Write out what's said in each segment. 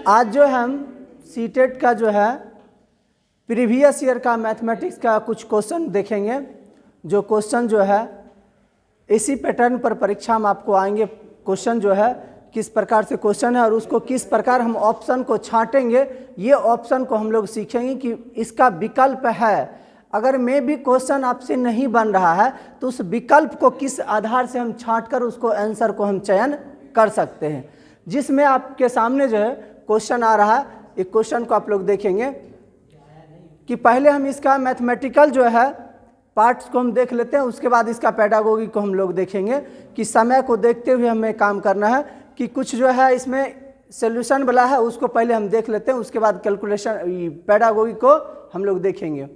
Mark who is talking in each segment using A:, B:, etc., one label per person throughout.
A: आज जो हम सीटेट का जो है प्रीवियस ईयर का मैथमेटिक्स का कुछ क्वेश्चन देखेंगे। जो क्वेश्चन जो है इसी पैटर्न पर परीक्षा में आपको आएंगे। क्वेश्चन जो है किस प्रकार से क्वेश्चन है और उसको किस प्रकार हम ऑप्शन को छांटेंगे, ये ऑप्शन को हम लोग सीखेंगे कि इसका विकल्प है। अगर में भी क्वेश्चन आपसे नहीं बन रहा है तो उस विकल्प को किस आधार से हम छांटकर उसको आंसर को हम चयन कर सकते हैं। जिसमें आपके सामने जो है क्वेश्चन आ रहा है, एक क्वेश्चन को आप लोग देखेंगे कि पहले हम इसका मैथमेटिकल जो है पार्ट्स को हम देख लेते हैं, उसके बाद इसका पेडागोगी को हम लोग देखेंगे कि समय को देखते हुए हमें काम करना है कि कुछ जो है इसमें सॉल्यूशन वाला है उसको पहले हम देख लेते हैं, उसके बाद कैलकुलेशन पेडागोगी को हम लोग देखेंगे।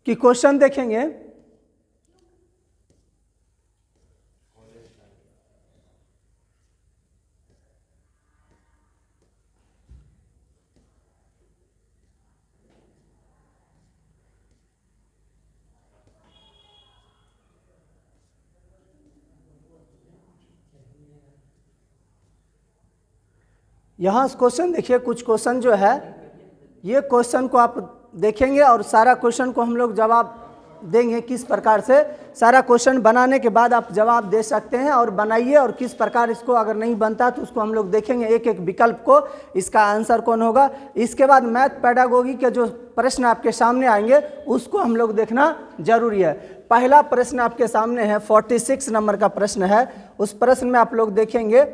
A: कि क्वेश्चन देखेंगे यहाँ क्वेश्चन देखिए। कुछ क्वेश्चन जो है ये क्वेश्चन को आप देखेंगे और सारा क्वेश्चन को हम लोग जवाब देंगे किस प्रकार से। सारा क्वेश्चन बनाने के बाद आप जवाब दे सकते हैं और बनाइए, और किस प्रकार इसको अगर नहीं बनता तो उसको हम लोग देखेंगे एक एक विकल्प को, इसका आंसर कौन होगा। इसके बाद मैथ पेडागोगी के जो प्रश्न आपके सामने आएंगे उसको हम लोग देखना जरूरी है। पहला प्रश्न आपके सामने है 46 नंबर का प्रश्न है। उस प्रश्न में आप लोग देखेंगे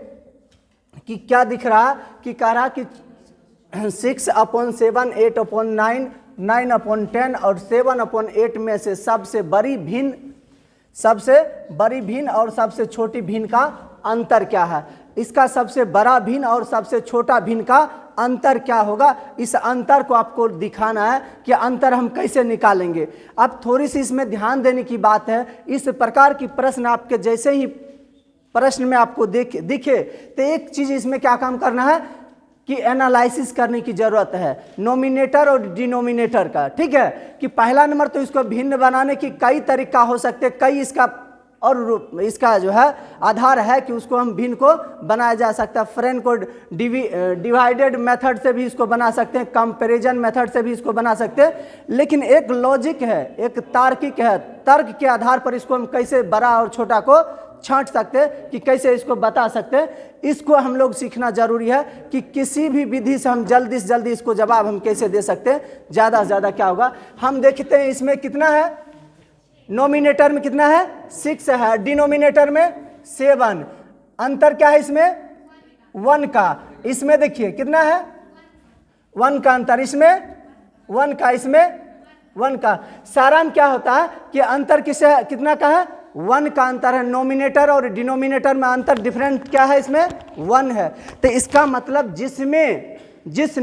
A: कि क्या दिख रहा, कि कह रहा कि 6/7, 8/9, 9/10 और 7/8 में से सबसे बड़ी भिन्न और सबसे छोटी भिन्न का अंतर क्या है। इसका सबसे बड़ा भिन्न और सबसे छोटा भिन्न का अंतर क्या होगा, इस अंतर को आपको दिखाना है कि अंतर हम कैसे निकालेंगे। अब थोड़ी सी इसमें ध्यान देने की बात है। इस प्रकार की प्रश्न आपके जैसे ही प्रश्न में आपको दिखे तो एक चीज इसमें क्या काम करना है कि एनालिसिस करने की जरूरत है, नोमिनेटर और डिनोमिनेटर का। ठीक है कि पहला नंबर तो इसको भिन्न बनाने की कई तरीका हो सकते हैं, कई इसका और इसका जो है आधार है कि उसको हम भिन्न को बनाया जा सकता है। फ्रेंड को डिवाइडेड मेथड से भी इसको बना सकते हैं, कंपैरिजन मेथड से भी इसको बना सकते हैं। लेकिन एक लॉजिक है, एक तार्किक है, तर्क के आधार पर इसको हम कैसे बड़ा और छोटा को छांट सकते हैं, कि कैसे इसको बता सकते हैं, इसको हम लोग सीखना जरूरी है कि किसी भी विधि से हम जल्दी से जल्दी इसको जवाब हम कैसे दे सकते हैं। ज़्यादा से ज़्यादा क्या होगा हम देखते हैं। इसमें कितना है, नोमिनेटर में कितना है 6 है, डिनोमिनेटर में 7। अंतर क्या है इसमें 1 का। इसमें देखिए कितना है 1 का अंतर, इसमें 1 का, इसमें 1 का। सारांश क्या होता है कि अंतर कितना का है 1 का अंतर है। नोमिनेटर और डिनोमिनेटर में अंतर डिफरेंट क्या है, इसमें 1 है। तो इसका मतलब जिस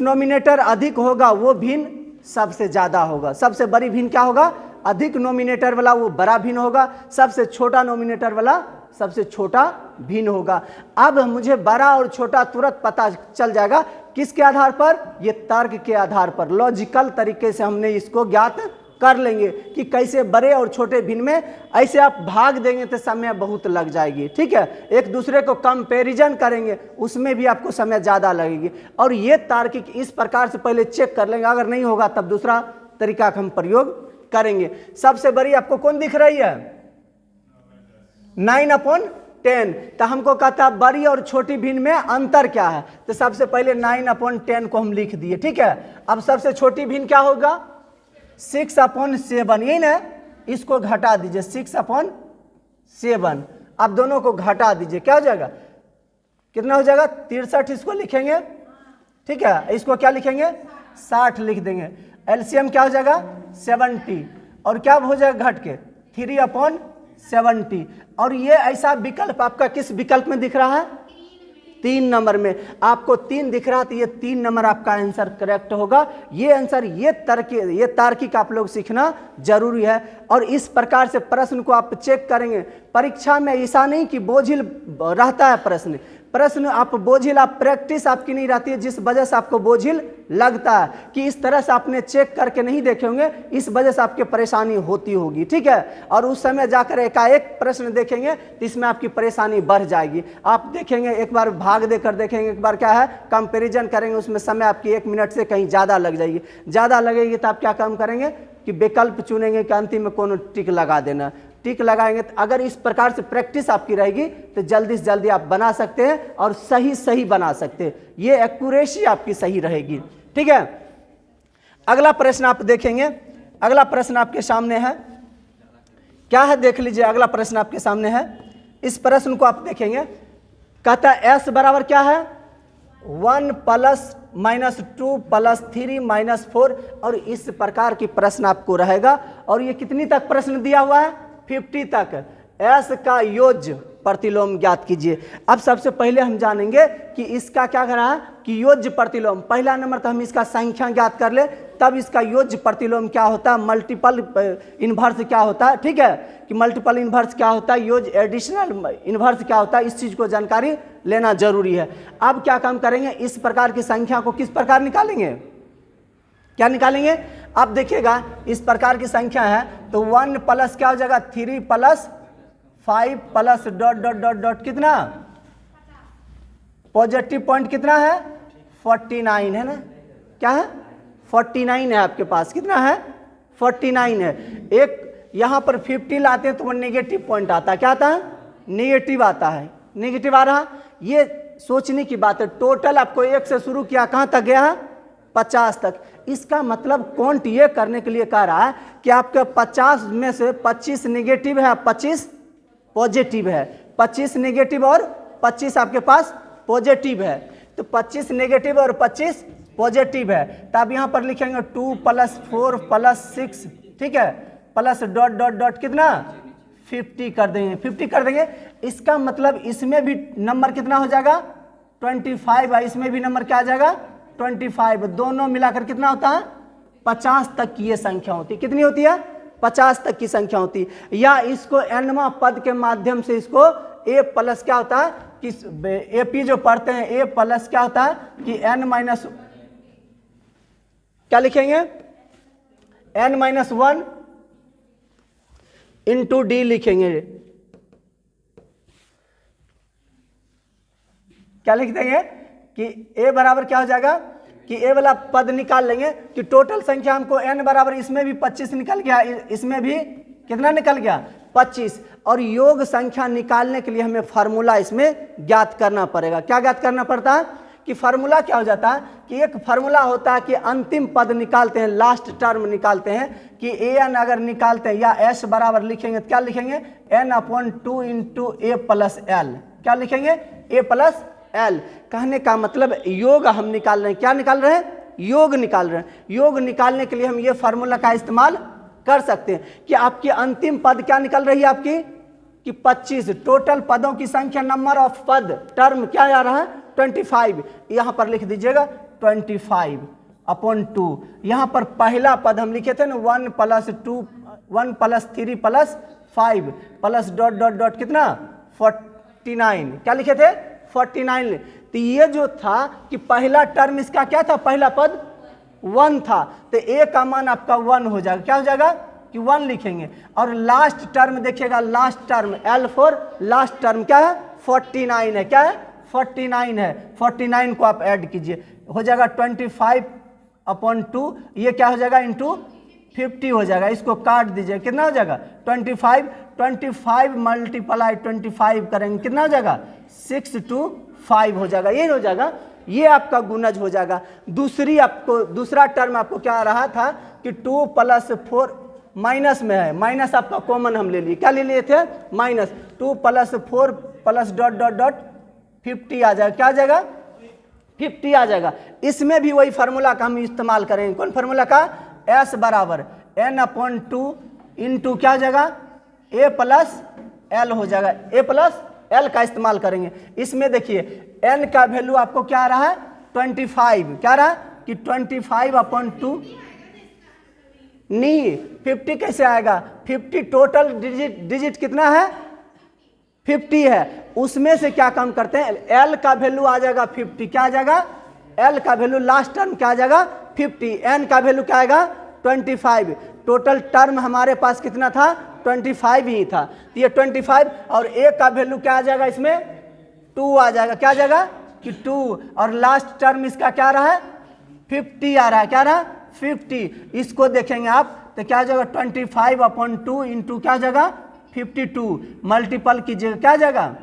A: नोमिनेटर अधिक होगा वो भिन्न सबसे ज्यादा होगा। सबसे बड़ी भिन्न क्या होगा, अधिक नोमिनेटर वाला वो बड़ा भिन्न होगा, सबसे छोटा नोमिनेटर वाला सबसे छोटा भिन्न होगा। अब मुझे बड़ा और छोटा तुरंत पता चल जाएगा, किसके आधार पर, ये तर्क के आधार पर। लॉजिकल तरीके से हमने इसको ज्ञात कर लेंगे कि कैसे बड़े और छोटे भिन्न में। ऐसे आप भाग देंगे तो समय बहुत लग जाएगी। ठीक है, एक दूसरे को कंपैरिजन करेंगे उसमें भी आपको समय ज़्यादा लगेगी। और ये तार्किक इस प्रकार से पहले चेक कर लेंगे, अगर नहीं होगा तब दूसरा तरीका का हम प्रयोग करेंगे। सबसे बड़ी आपको कौन दिख रही है 9/10। तो हमको कहता है बड़ी और छोटी भिन्न में अंतर क्या है, तो सबसे पहले 9/10 को हम लिख दिए। ठीक है, अब सबसे छोटी भिन्न क्या होगा 6/7, यही ना, इसको घटा दीजिए 6/7। आप दोनों को घटा दीजिए, क्या हो जाएगा, कितना हो जाएगा 63। इसको लिखेंगे, ठीक है, इसको क्या लिखेंगे 60 लिख देंगे। एलसीएम क्या हो जाएगा 70, और क्या हो जाएगा घट के 3/70। और ये ऐसा विकल्प आपका किस विकल्प में दिख रहा है 3 नंबर में। आपको 3 दिख रहा तो ये 3 नंबर आपका आंसर करेक्ट होगा। ये आंसर ये तार्किक आप लोग सीखना जरूरी है। और इस प्रकार से प्रश्न को आप चेक करेंगे। परीक्षा में ऐसा नहीं कि बोझिल रहता है प्रश्न आप बोझिल, आप प्रैक्टिस आपकी नहीं रहती है, जिस वजह से आपको बोझिल लगता है कि इस तरह से आपने चेक करके नहीं देखे होंगे, इस वजह से आपकी परेशानी होती होगी, ठीक है। और उस समय जाकर एकाएक प्रश्न देखेंगे तो इसमें आपकी परेशानी बढ़ जाएगी। आप देखेंगे, एक बार भाग देकर देखेंगे, एक बार क्या है कंपैरिजन करेंगे, उसमें समय आपकी 1 मिनट से कहीं ज़्यादा लग जाएगी। ज़्यादा लगेगी तो आप क्या काम करेंगे कि विकल्प चुनेंगे कि अंतिम में कौन टिक लगा देना। टिक लगाएंगे तो अगर इस प्रकार से प्रैक्टिस आपकी रहेगी तो जल्दी से जल्दी आप बना सकते हैं और सही बना सकते हैं। ये एक्यूरेसी आपकी सही रहेगी, ठीक है। अगला प्रश्न आप देखेंगे, अगला प्रश्न आपके सामने है, क्या है देख लीजिए। अगला प्रश्न आपके सामने है, इस प्रश्न को आप देखेंगे, कहता है s बराबर क्या है 1 + -2 + 3 - 4 और इस प्रकार की प्रश्न आपको रहेगा। और ये कितनी तक प्रश्न दिया हुआ है 50 तक। s का योज्य प्रतिलोम ज्ञात कीजिए। अब सबसे पहले हम जानेंगे कि इसका क्या कर रहा है कि योज्य प्रतिलोम। पहला नंबर तो हम इसका संख्या ज्ञात कर ले, तब इसका योज्य प्रतिलोम क्या होता है, मल्टीपल इन्वर्स क्या होता है, ठीक है, कि मल्टीपल इन्वर्स क्या होता है, योज्य एडिशनल इन्वर्स क्या होता है, इस चीज़ को जानकारी लेना जरूरी है। अब क्या काम करेंगे, इस प्रकार की संख्या को किस प्रकार निकालेंगे, क्या निकालेंगे। अब देखिएगा इस प्रकार की संख्या है तो 1 प्लस क्या हो जाएगा 3 + 5 प्लस ... कितना पॉजिटिव पॉइंट कितना है 49 है ना, क्या है 49 है आपके पास, कितना है 49 है। एक यहाँ पर 50 लाते हैं तो वो नेगेटिव पॉइंट आता है, क्या आता है नेगेटिव आता है, नेगेटिव आ रहा। ये सोचने की बात है, टोटल आपको 1 से शुरू किया, कहाँ तक गया है 50 तक। इसका मतलब काउंट ये करने के लिए कह रहा है कि आपके 50 में से 25 नेगेटिव है, 25 पॉजिटिव है, 25 नेगेटिव और 25 आपके पास पॉजिटिव है। तो 25 नेगेटिव और 25 पॉजिटिव है, तो आप यहाँ पर लिखेंगे 2 + 4 + 6, ठीक है, प्लस ... कितना 50 कर देंगे, 50 कर देंगे। इसका मतलब इसमें भी नंबर कितना हो जाएगा 25 है, इसमें भी नंबर क्या आ जाएगा 25, दोनों मिलाकर कितना होता है 50 तक की ये संख्या होती है। कितनी होती है 50 तक की संख्या होती है। या इसको nवां पद के माध्यम से इसको a प्लस क्या होता है कि AP जो पढ़ते हैं a प्लस क्या होता है कि n- क्या लिखेंगे n-1 इंटू d लिखेंगे। क्या लिख देंगे कि a बराबर क्या हो जाएगा कि a वाला पद निकाल लेंगे कि टोटल संख्या हमको n बराबर, इसमें भी 25 निकल गया, इसमें भी कितना निकल गया 25। और योग संख्या निकालने के लिए हमें फार्मूला इसमें ज्ञात करना पड़ेगा। क्या ज्ञात करना पड़ता है कि फार्मूला क्या हो जाता है कि एक फार्मूला होता है कि अंतिम पद निकालते हैं, लास्ट टर्म निकालते हैं कि an अगर निकालते हैं या s बराबर लिखेंगे तो क्या लिखेंगे n/2 × a + l, क्या लिखेंगे a + l। कहने का मतलब योग हम निकाल रहे हैं, क्या निकाल रहे हैं योग निकाल रहे हैं। योग निकालने के लिए हम ये फार्मूला का इस्तेमाल कर सकते हैं कि आपकी अंतिम पद क्या निकल रही है आपकी कि 25, टोटल पदों की संख्या, नंबर ऑफ पद टर्म क्या आ रहा है 25। यहाँ पर लिख दीजिएगा 25/2। यहाँ पर पहला पद हम लिखे थे ना 1 + 2 1 + 3 + 5 प्लस ... कितना 49, क्या लिखे थे 49। तो ये जो था कि पहला टर्म इसका क्या था, पहला पद 1 था, तो a का मान आपका 1 हो जाएगा, क्या हो जाएगा कि 1 लिखेंगे। और लास्ट टर्म देखिएगा, last term L4 last term क्या है 49 है, क्या है 49 है। 49 को आप ऐड कीजिए, हो जाएगा 25/2, ये क्या हो जाएगा इंटू 50 हो जाएगा। इसको काट दीजिए, कितना हो जाएगा 25 × 25 करेंगे कितना हो जाएगा 6 to 5 हो जाएगा, ये हो जाएगा, ये आपका गुणज हो जाएगा। दूसरा टर्म आपको क्या आ रहा था कि 2 + 4 माइनस में है, माइनस आपका कॉमन हम ले लिए, क्या ले लिए थे -2 + 4 + ... 50 आ जाएगा, क्या आ जाएगा 50 आ जाएगा। इसमें भी वही फार्मूला का हम इस्तेमाल करेंगे, कौन फार्मूला का s बराबर n/2 इंटू क्या हो जाएगा a + l हो जाएगा, a + l का इस्तेमाल करेंगे। इसमें देखिए n का वैल्यू आपको क्या आ रहा है 25, क्या आ रहा है कि 25/2 नहीं 50 कैसे आएगा, 50 टोटल डिजिट कितना है 50 है। उसमें से क्या कम करते हैं, एल का वैल्यू आ जाएगा 50, क्या आ जाएगा एल का वैल्यू लास्ट टर्म क्या आ जाएगा 50, एन का वैल्यू क्या आएगा 25। टोटल टर्म हमारे पास कितना था 25 ही था, तो ये 25 और ए का वैल्यू क्या आ जाएगा इसमें 2 आ जाएगा, क्या आ जाएगा कि 2, और लास्ट टर्म इसका क्या रहा है 50 आ रहा है, क्या रहा 50। इसको देखेंगे आप तो क्या आ जाएगा 25/2 इंटू क्या आ जाएगा 52, मल्टीपल कीजिएगा क्या आ जाएगा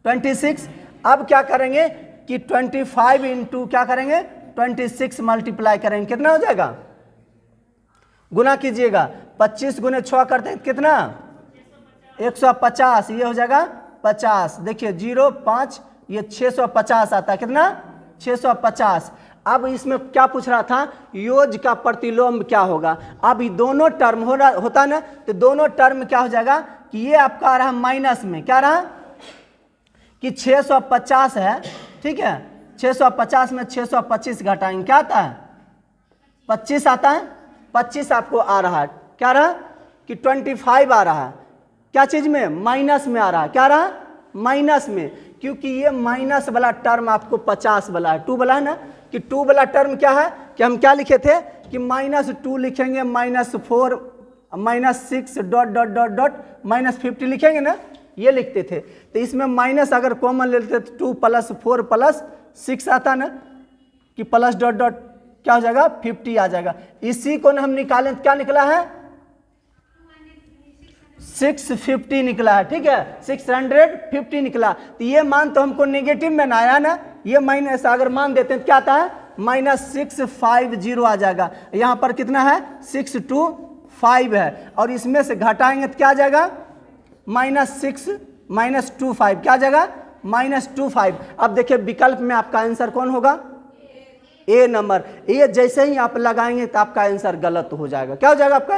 A: 26। अब क्या करेंगे कि 25 इंटू क्या करेंगे 26 मल्टीप्लाई करेंगे, कितना हो जाएगा, गुना कीजिएगा, 25 गुने 6 करते हैं कितना 150, ये हो जाएगा 50। देखिए 0 5 ये 650 आता है, कितना 650। अब इसमें क्या पूछ रहा था, योज का प्रतिलोम क्या होगा। अब ये दोनों टर्म होता ना, तो दोनों टर्म क्या हो जाएगा कि ये आपका आ रहा माइनस में, क्या रहा कि 650 है, ठीक है, 650 में 625 घटाएंगे क्या आता है 25 आता है, 25 आपको आ रहा है, क्या रहा कि 25 आ रहा है, क्या चीज में माइनस में आ रहा है, क्या रहा माइनस में, क्योंकि ये माइनस वाला टर्म आपको 50 वाला है, 2 वाला है ना, कि 2 वाला टर्म क्या है कि हम क्या लिखे थे कि -2 लिखेंगे, -4 -6 डॉट डॉट डॉट डॉट -50 लिखेंगे ना, ये लिखते थे। तो इसमें माइनस अगर कॉमन ले लेते तो 2 + 4 + 6 आता ना, कि प्लस डॉट डॉट क्या हो जाएगा 50 आ जाएगा। इसी को हम निकालें तो क्या निकला है 650 निकला है, ठीक है 650 निकला। तो ये मान तो हमको नेगेटिव में ना आया ना, ये माइनस अगर मान देते हैं तो क्या आता है -650 आ जाएगा। यहाँ पर कितना है 625 है, और इसमें से घटाएंगे तो क्या आ जाएगा -6 -25 क्या आ जाएगा -25। अब देखिए विकल्प में आपका आंसर कौन होगा ए नंबर। ये जैसे ही आप लगाएंगे तो आपका आंसर गलत हो जाएगा, क्या हो जाएगा आपका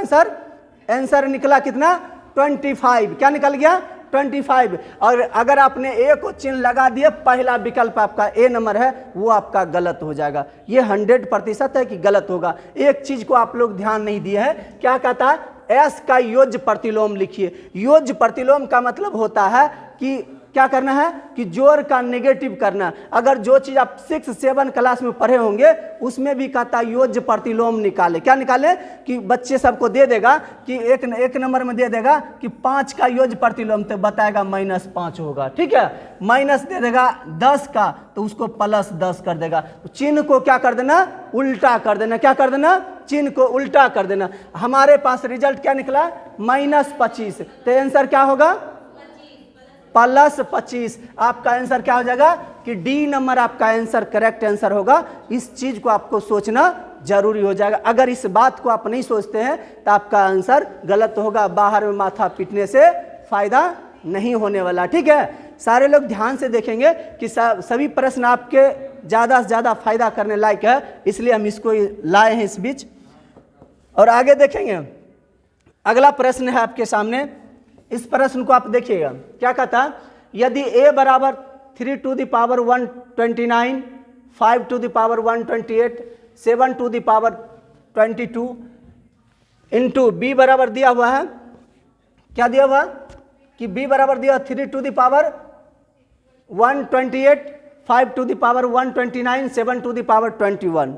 A: आंसर निकला कितना 25, क्या निकल गया 25। और अगर आपने ए को चिन्ह लगा दिए, पहला विकल्प आपका ए नंबर है वो आपका गलत हो जाएगा। ये 100% है कि गलत होगा। एक चीज को आप लोग ध्यान नहीं दिए है, क्या कहता है एस का योज्य प्रतिलोम लिखिए। योज्य प्रतिलोम का मतलब होता है कि क्या करना है कि जोड़ का नेगेटिव करना। अगर जो चीज आप 6 7 क्लास में पढ़े होंगे उसमें भी कहता है योज्य प्रतिलोम निकाले। क्या निकाले कि बच्चे सबको दे देगा कि एक नंबर में दे देगा कि 5 का योज्य प्रतिलोम, तो बताएगा -5 होगा, ठीक है। माइनस दे देगा 10 का तो उसको +10 कर देगा। चिन्ह को क्या कर देना उल्टा कर देना, क्या कर देना चिन्ह को उल्टा कर देना। हमारे पास रिजल्ट क्या निकला -25, तो आंसर क्या होगा +25। आपका आंसर क्या हो जाएगा कि डी नंबर आपका आंसर करेक्ट आंसर होगा। इस चीज को आपको सोचना जरूरी हो जाएगा। अगर इस बात को आप नहीं सोचते हैं तो आपका आंसर गलत होगा। बाहर में माथा पीटने से फायदा नहीं होने वाला, ठीक है। सारे लोग ध्यान से देखेंगे कि सभी प्रश्न आपके ज़्यादा से ज़्यादा फायदा करने लायक है, इसलिए हम इसको लाए हैं इस बीच। और आगे देखेंगे, अगला प्रश्न है आपके सामने। इस प्रश्न को आप देखिएगा, क्या कहता है यदि a बराबर 3 to the power 129, 5 to the power 128, 7 to the power 22 into b बराबर दिया हुआ है, क्या दिया हुआ कि b बराबर दिया 3 to the power 128, 5 to the power 129, 7 to the power 21,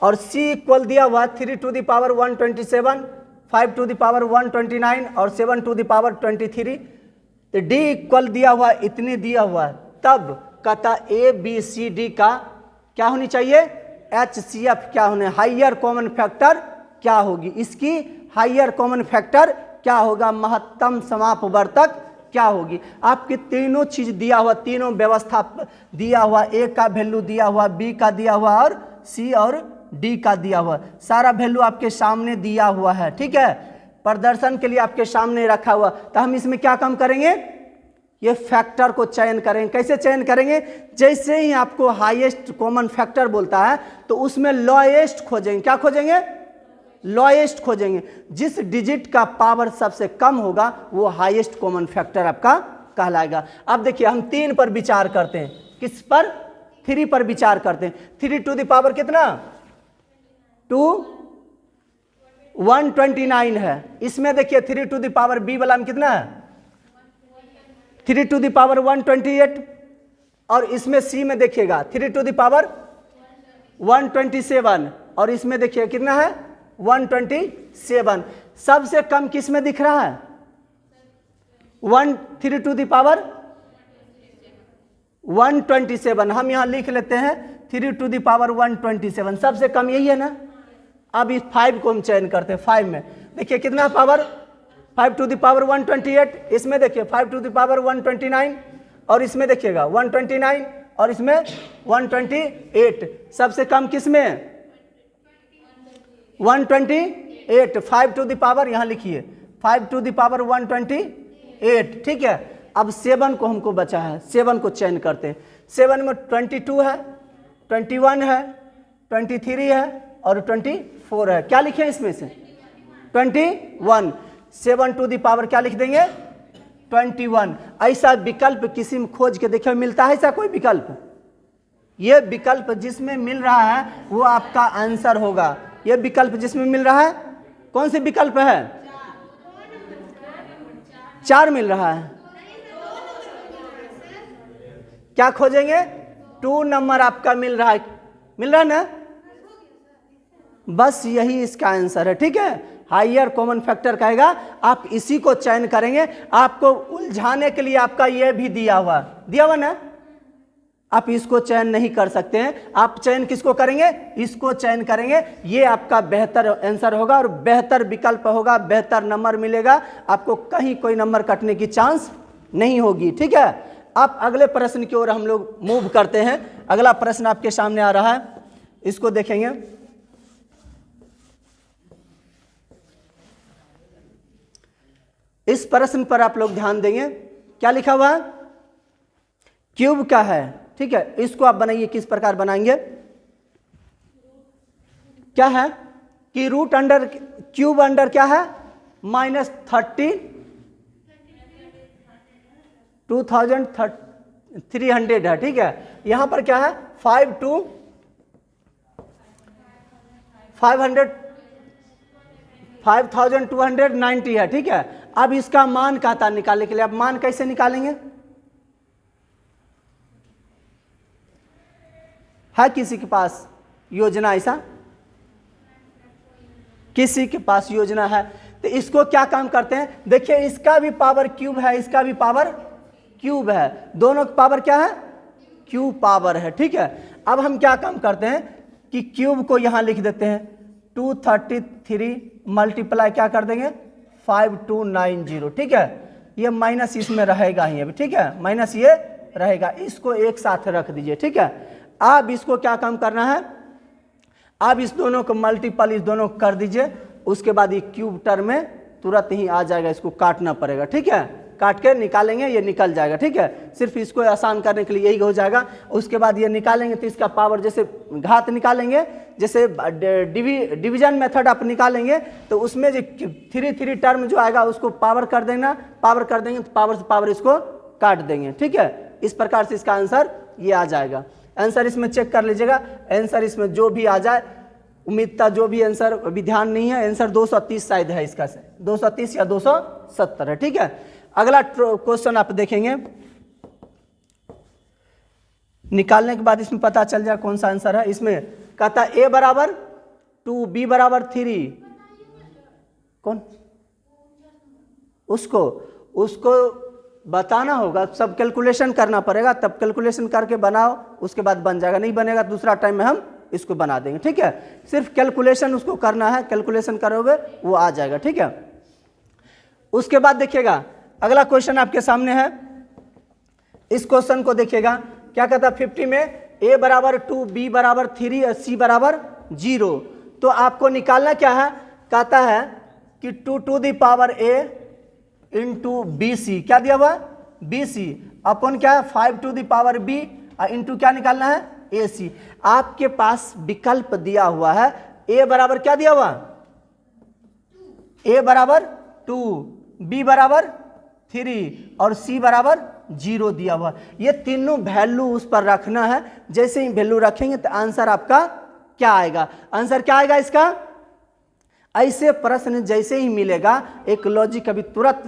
A: और c इक्वल दिया हुआ 3 to the power 127, 5 to the power 129 और 7 to the power 23। तो d इक्वल दिया हुआ इतने दिया हुआ, तब कहता ए बी सी डी का क्या होनी चाहिए HCF क्या होने, हाइयर कॉमन फैक्टर क्या होगी, इसकी हाइयर कॉमन फैक्टर क्या होगा, महत्तम समापवर्तक क्या होगी। आपके तीनों चीज दिया हुआ, तीनों व्यवस्था दिया हुआ, ए का वैल्यू दिया हुआ, बी का दिया हुआ और सी और डी का दिया हुआ, सारा वैल्यू आपके सामने दिया हुआ है, ठीक है, प्रदर्शन के लिए आपके सामने रखा हुआ। तो हम इसमें क्या काम करेंगे, ये फैक्टर को चयन करेंगे। कैसे चयन करेंगे, जैसे ही आपको हाईएस्ट कॉमन फैक्टर बोलता है तो उसमें लॉएस्ट खोजेंगे। क्या खोजेंगे, लॉएस्ट खोजेंगे। जिस डिजिट का पावर सबसे कम होगा वो हाईएस्ट कॉमन फैक्टर आपका कहलाएगा। अब देखिए हम 3 पर विचार करते हैं, किस पर 3 पर विचार करते हैं। 3 to the power कितना 2, 129 है। इसमें देखिए 3 टू द पावर b वाला में कितना है 3 टू द पावर 128, और इसमें c में देखिएगा 3 टू द पावर 127, और इसमें देखिए कितना है 127। सबसे कम किस में दिख रहा है 3 टू द पावर 127। हम यहां लिख लेते हैं 3 टू द पावर 127, सबसे कम यही है ना। अब इस 5 को हम चयन करते हैं। 5 में देखिए कितना पावर 5 टू द पावर 128, इसमें देखिए 5 टू द पावर 129, और इसमें देखिएगा 129, और इसमें 128। सबसे कम किस में 128। 5 टू द पावर यहाँ लिखिए 5 टू द पावर 128, ठीक है। अब 7 को हमको बचा है, 7 को चयन करते हैं। 7 में 22 है, 21 है, 23 है और 24 है। क्या लिखे इसमें से 21। 7 टू द पावर क्या लिख देंगे 21। ऐसा विकल्प किसी में खोज के देखिए मिलता है ऐसा कोई विकल्प? ये विकल्प जिसमें मिल रहा है वो आपका आंसर होगा। ये विकल्प जिसमें मिल रहा है कौन से विकल्प है 4 मिल रहा है। क्या खोजेंगे 2 नंबर आपका मिल रहा है ना। बस यही इसका आंसर है, ठीक है। हायर कॉमन फैक्टर कहेगा, आप इसी को चयन करेंगे। आपको उलझाने के लिए आपका ये भी दिया हुआ ना, आप इसको चयन नहीं कर सकते हैं। आप चयन किसको करेंगे इसको चयन करेंगे। ये आपका बेहतर आंसर होगा और बेहतर विकल्प होगा, बेहतर नंबर मिलेगा आपको, कहीं कोई नंबर कटने की चांस नहीं होगी, ठीक है। आप अगले प्रश्न की ओर हम लोग मूव करते हैं। अगला प्रश्न आपके सामने आ रहा है, इसको देखेंगे। इस प्रश्न पर आप लोग ध्यान देंगे। क्या लिखा हुआ है क्यूब का है, ठीक है। इसको आप बनाइए, किस प्रकार बनाएंगे। क्या है कि रूट अंडर क्यूब अंडर क्या है -30 2300 है, ठीक है। यहां पर क्या है 5290 है, ठीक है। अब इसका मान कहता निकालने के लिए, अब मान कैसे निकालेंगे। है किसी के पास योजना ऐसा? किसी के पास योजना है तो इसको क्या काम करते हैं। देखिए इसका भी पावर क्यूब है, इसका भी पावर क्यूब है, दोनों का पावर क्या है क्यूब पावर है, ठीक है। अब हम क्या काम करते हैं कि क्यूब को यहां लिख देते हैं 233 मल्टीप्लाई क्या कर देंगे 5290, ठीक है। ये माइनस इसमें रहेगा ही अभी, ठीक है, माइनस ये रहेगा, इसको एक साथ रख दीजिए, ठीक है। अब इसको क्या काम करना है, अब इस दोनों को मल्टीपल इस दोनों को कर दीजिए, उसके बाद ये क्यूब टर्म में तुरंत ही आ जाएगा, इसको काटना पड़ेगा, ठीक है। काट के निकालेंगे ये निकल जाएगा, ठीक है। सिर्फ इसको आसान करने के लिए यही हो जाएगा। उसके बाद ये निकालेंगे तो इसका पावर जैसे घात निकालेंगे, जैसे डिवीजन मेथड आप निकालेंगे तो उसमें जो 3 टर्म जो आएगा उसको पावर कर देना, पावर कर देंगे तो पावर से पावर इसको काट देंगे, ठीक है। इस प्रकार से इसका आंसर ये आ जाएगा। आंसर इसमें चेक कर लीजिएगा, आंसर इसमें जो भी आ जाए, उम्मीद था जो भी आंसर अभी ध्यान नहीं है, आंसर 230 शायद है इसका, से 230 या 270 है, ठीक है। अगला क्वेश्चन आप देखेंगे, निकालने के बाद इसमें पता चल जाए कौन सा आंसर है। इसमें कहता a बराबर 2 b बराबर 3, कौन उसको बताना होगा, सब कैलकुलेशन करना पड़ेगा, तब कैलकुलेशन करके बनाओ, उसके बाद बन जाएगा, नहीं बनेगा दूसरा टाइम में हम इसको बना देंगे, ठीक है। सिर्फ कैलकुलेशन उसको करना है, कैलकुलेशन करोगे वो आ जाएगा, ठीक है। उसके बाद देखिएगा अगला क्वेश्चन आपके सामने है। इस क्वेश्चन को देखिएगा, क्या कहता है 50 में a बराबर 2 b बराबर 3 और c बराबर 0। तो आपको निकालना क्या है, कहता है कि 2 to the power a into bc, क्या दिया हुआ bc अपन क्या है 5 to the power b into क्या निकालना है ac। आपके पास विकल्प दिया हुआ है, a बराबर क्या दिया हुआ a बराबर 2, b बराबर 3 और c बराबर 0 दिया हुआ। ये तीनों वैल्यू उस पर रखना है, जैसे ही वैल्यू रखेंगे तो आंसर आपका क्या आएगा, आंसर क्या आएगा इसका, ऐसे प्रश्न जैसे ही मिलेगा एक लॉजिक अभी तुरंत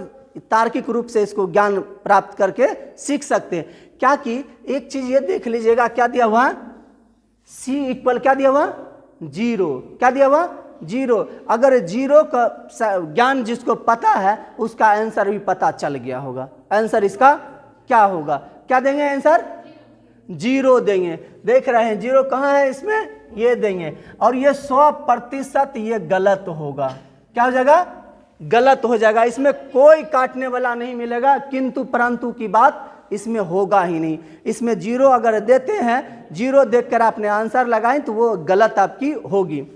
A: तार्किक रूप से इसको ज्ञान प्राप्त करके सीख सकते हैं। क्या कि एक चीज ये देख लीजिएगा, क्या दिया हुआ, C इक्वल क्या दिया हुआ, 0। क्या दिया हुआ, 0। अगर 0 का ज्ञान जिसको पता है उसका आंसर भी पता चल गया होगा। आंसर इसका क्या होगा, क्या देंगे आंसर, 0 देंगे। देख रहे हैं 0 कहाँ है इसमें, ये देंगे। और ये 100% ये गलत होगा। क्या हो जाएगा, गलत हो जाएगा। इसमें कोई काटने वाला नहीं मिलेगा, किंतु परंतु की बात इसमें होगा ही नहीं। इसमें 0 अगर देते हैं, 0 देखकर आपने आंसर लगाएं तो वो गलत आपकी होगी।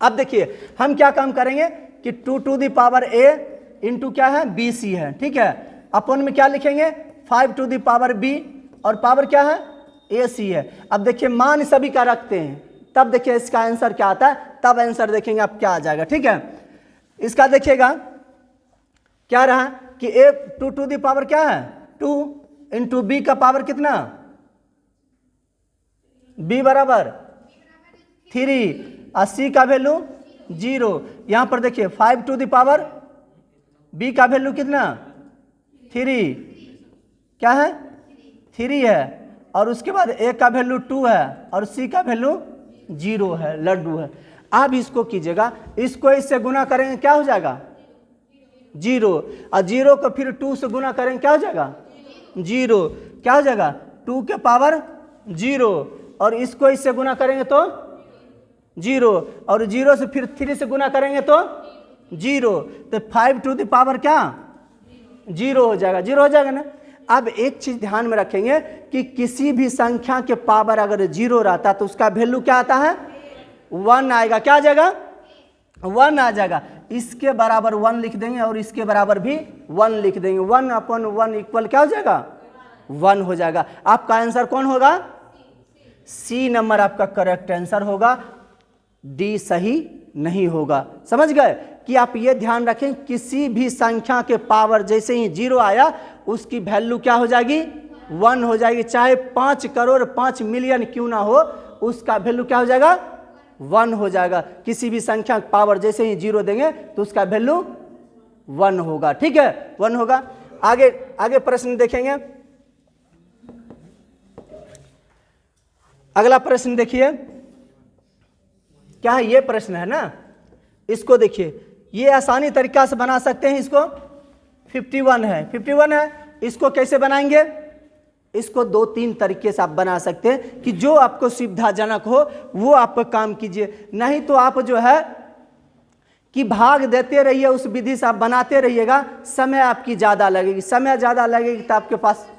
A: अब देखिए हम क्या काम करेंगे कि 2 to the power a into क्या है, BC है, ठीक है। अपन में क्या लिखेंगे, 5 टू द पावर b और पावर क्या है, AC है। अब देखिए मान सभी का रखते हैं, तब देखिए इसका आंसर क्या आता है, तब आंसर देखेंगे आप क्या आ जाएगा, ठीक है। इसका देखिएगा क्या रहा कि a 2 टू द पावर क्या है, 2 इंटू b का पावर कितना, b बराबर 3 और c का वैल्यू 0। यहां पर देखिए 5 टू द पावर b का वैल्यू कितना, 3, क्या है, 3 है। और उसके बाद a का वैल्यू 2 है और c का वैल्यू 0 है, लड्डू है। अब इसको कीजिएगा, इसको इससे गुना करेंगे क्या हो जाएगा, 0। और 0 को फिर 2 से गुना करेंगे क्या हो जाएगा, 0। क्या हो जाएगा, 2 के पावर 0। और इसको इससे गुना करेंगे तो 0। और 0 से फिर 3 से गुना करेंगे तो 0। तो 5 टू द पावर क्या, 0 हो जाएगा, 0 हो जाएगा ना। अब एक चीज ध्यान में रखेंगे कि किसी भी संख्या के पावर अगर 0 रहता तो उसका वैल्यू क्या आता है, 1 आएगा। क्या आ जाएगा, 1 आ जाएगा। इसके बराबर 1 लिख देंगे और इसके बराबर भी 1 लिख देंगे। 1/1 इक्वल क्या हो जाएगा, 1 हो जाएगा। आपका आंसर कौन होगा, C नंबर आपका करेक्ट आंसर होगा, D सही नहीं होगा। समझ गए कि आप ये ध्यान रखें, किसी भी संख्या के पावर जैसे ही 0 आया उसकी वैल्यू क्या हो जाएगी, 1 हो जाएगी। चाहे 5 करोड़ 5 मिलियन क्यों ना हो, उसका वैल्यू क्या हो जाएगा, 1 हो जाएगा। किसी भी संख्या के पावर जैसे ही 0 देंगे तो उसका वैल्यू 1 होगा, ठीक है, 1 होगा। आगे आगे प्रश्न देखेंगे। अगला प्रश्न देखिए, क्या है, ये प्रश्न है ना, इसको देखिए, ये आसानी तरीका से बना सकते हैं। इसको 51 है, 51 है, इसको कैसे बनाएंगे, इसको 2-3 तरीके से आप बना सकते हैं कि जो आपको सुविधाजनक हो वो आप काम कीजिए। नहीं तो आप जो है कि भाग देते रहिए, उस विधि से आप बनाते रहिएगा, समय आपकी ज़्यादा लगेगी। समय ज़्यादा लगेगी तो आपके पास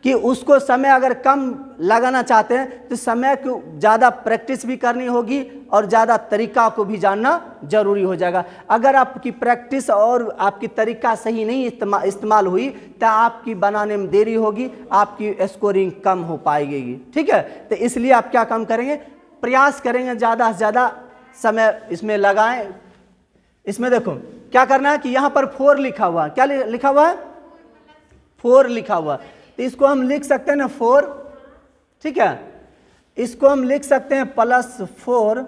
A: कि उसको समय अगर कम लगाना चाहते हैं तो समय को ज़्यादा प्रैक्टिस भी करनी होगी और ज़्यादा तरीका को भी जानना जरूरी हो जाएगा। अगर आपकी प्रैक्टिस और आपकी तरीका सही नहीं इस्तेमाल हुई तो आपकी बनाने में देरी होगी, आपकी स्कोरिंग कम हो पाएगी, ठीक है। तो इसलिए आप क्या काम करेंगे, प्रयास करेंगे ज़्यादा से ज़्यादा समय इसमें लगाएं। इसमें देखो क्या करना है कि यहाँ पर 4 लिखा हुआ है, क्या लिखा हुआ है, 4 लिखा हुआ है। तो इसको हम लिख सकते हैं ना 4, ठीक है। इसको हम लिख सकते हैं +4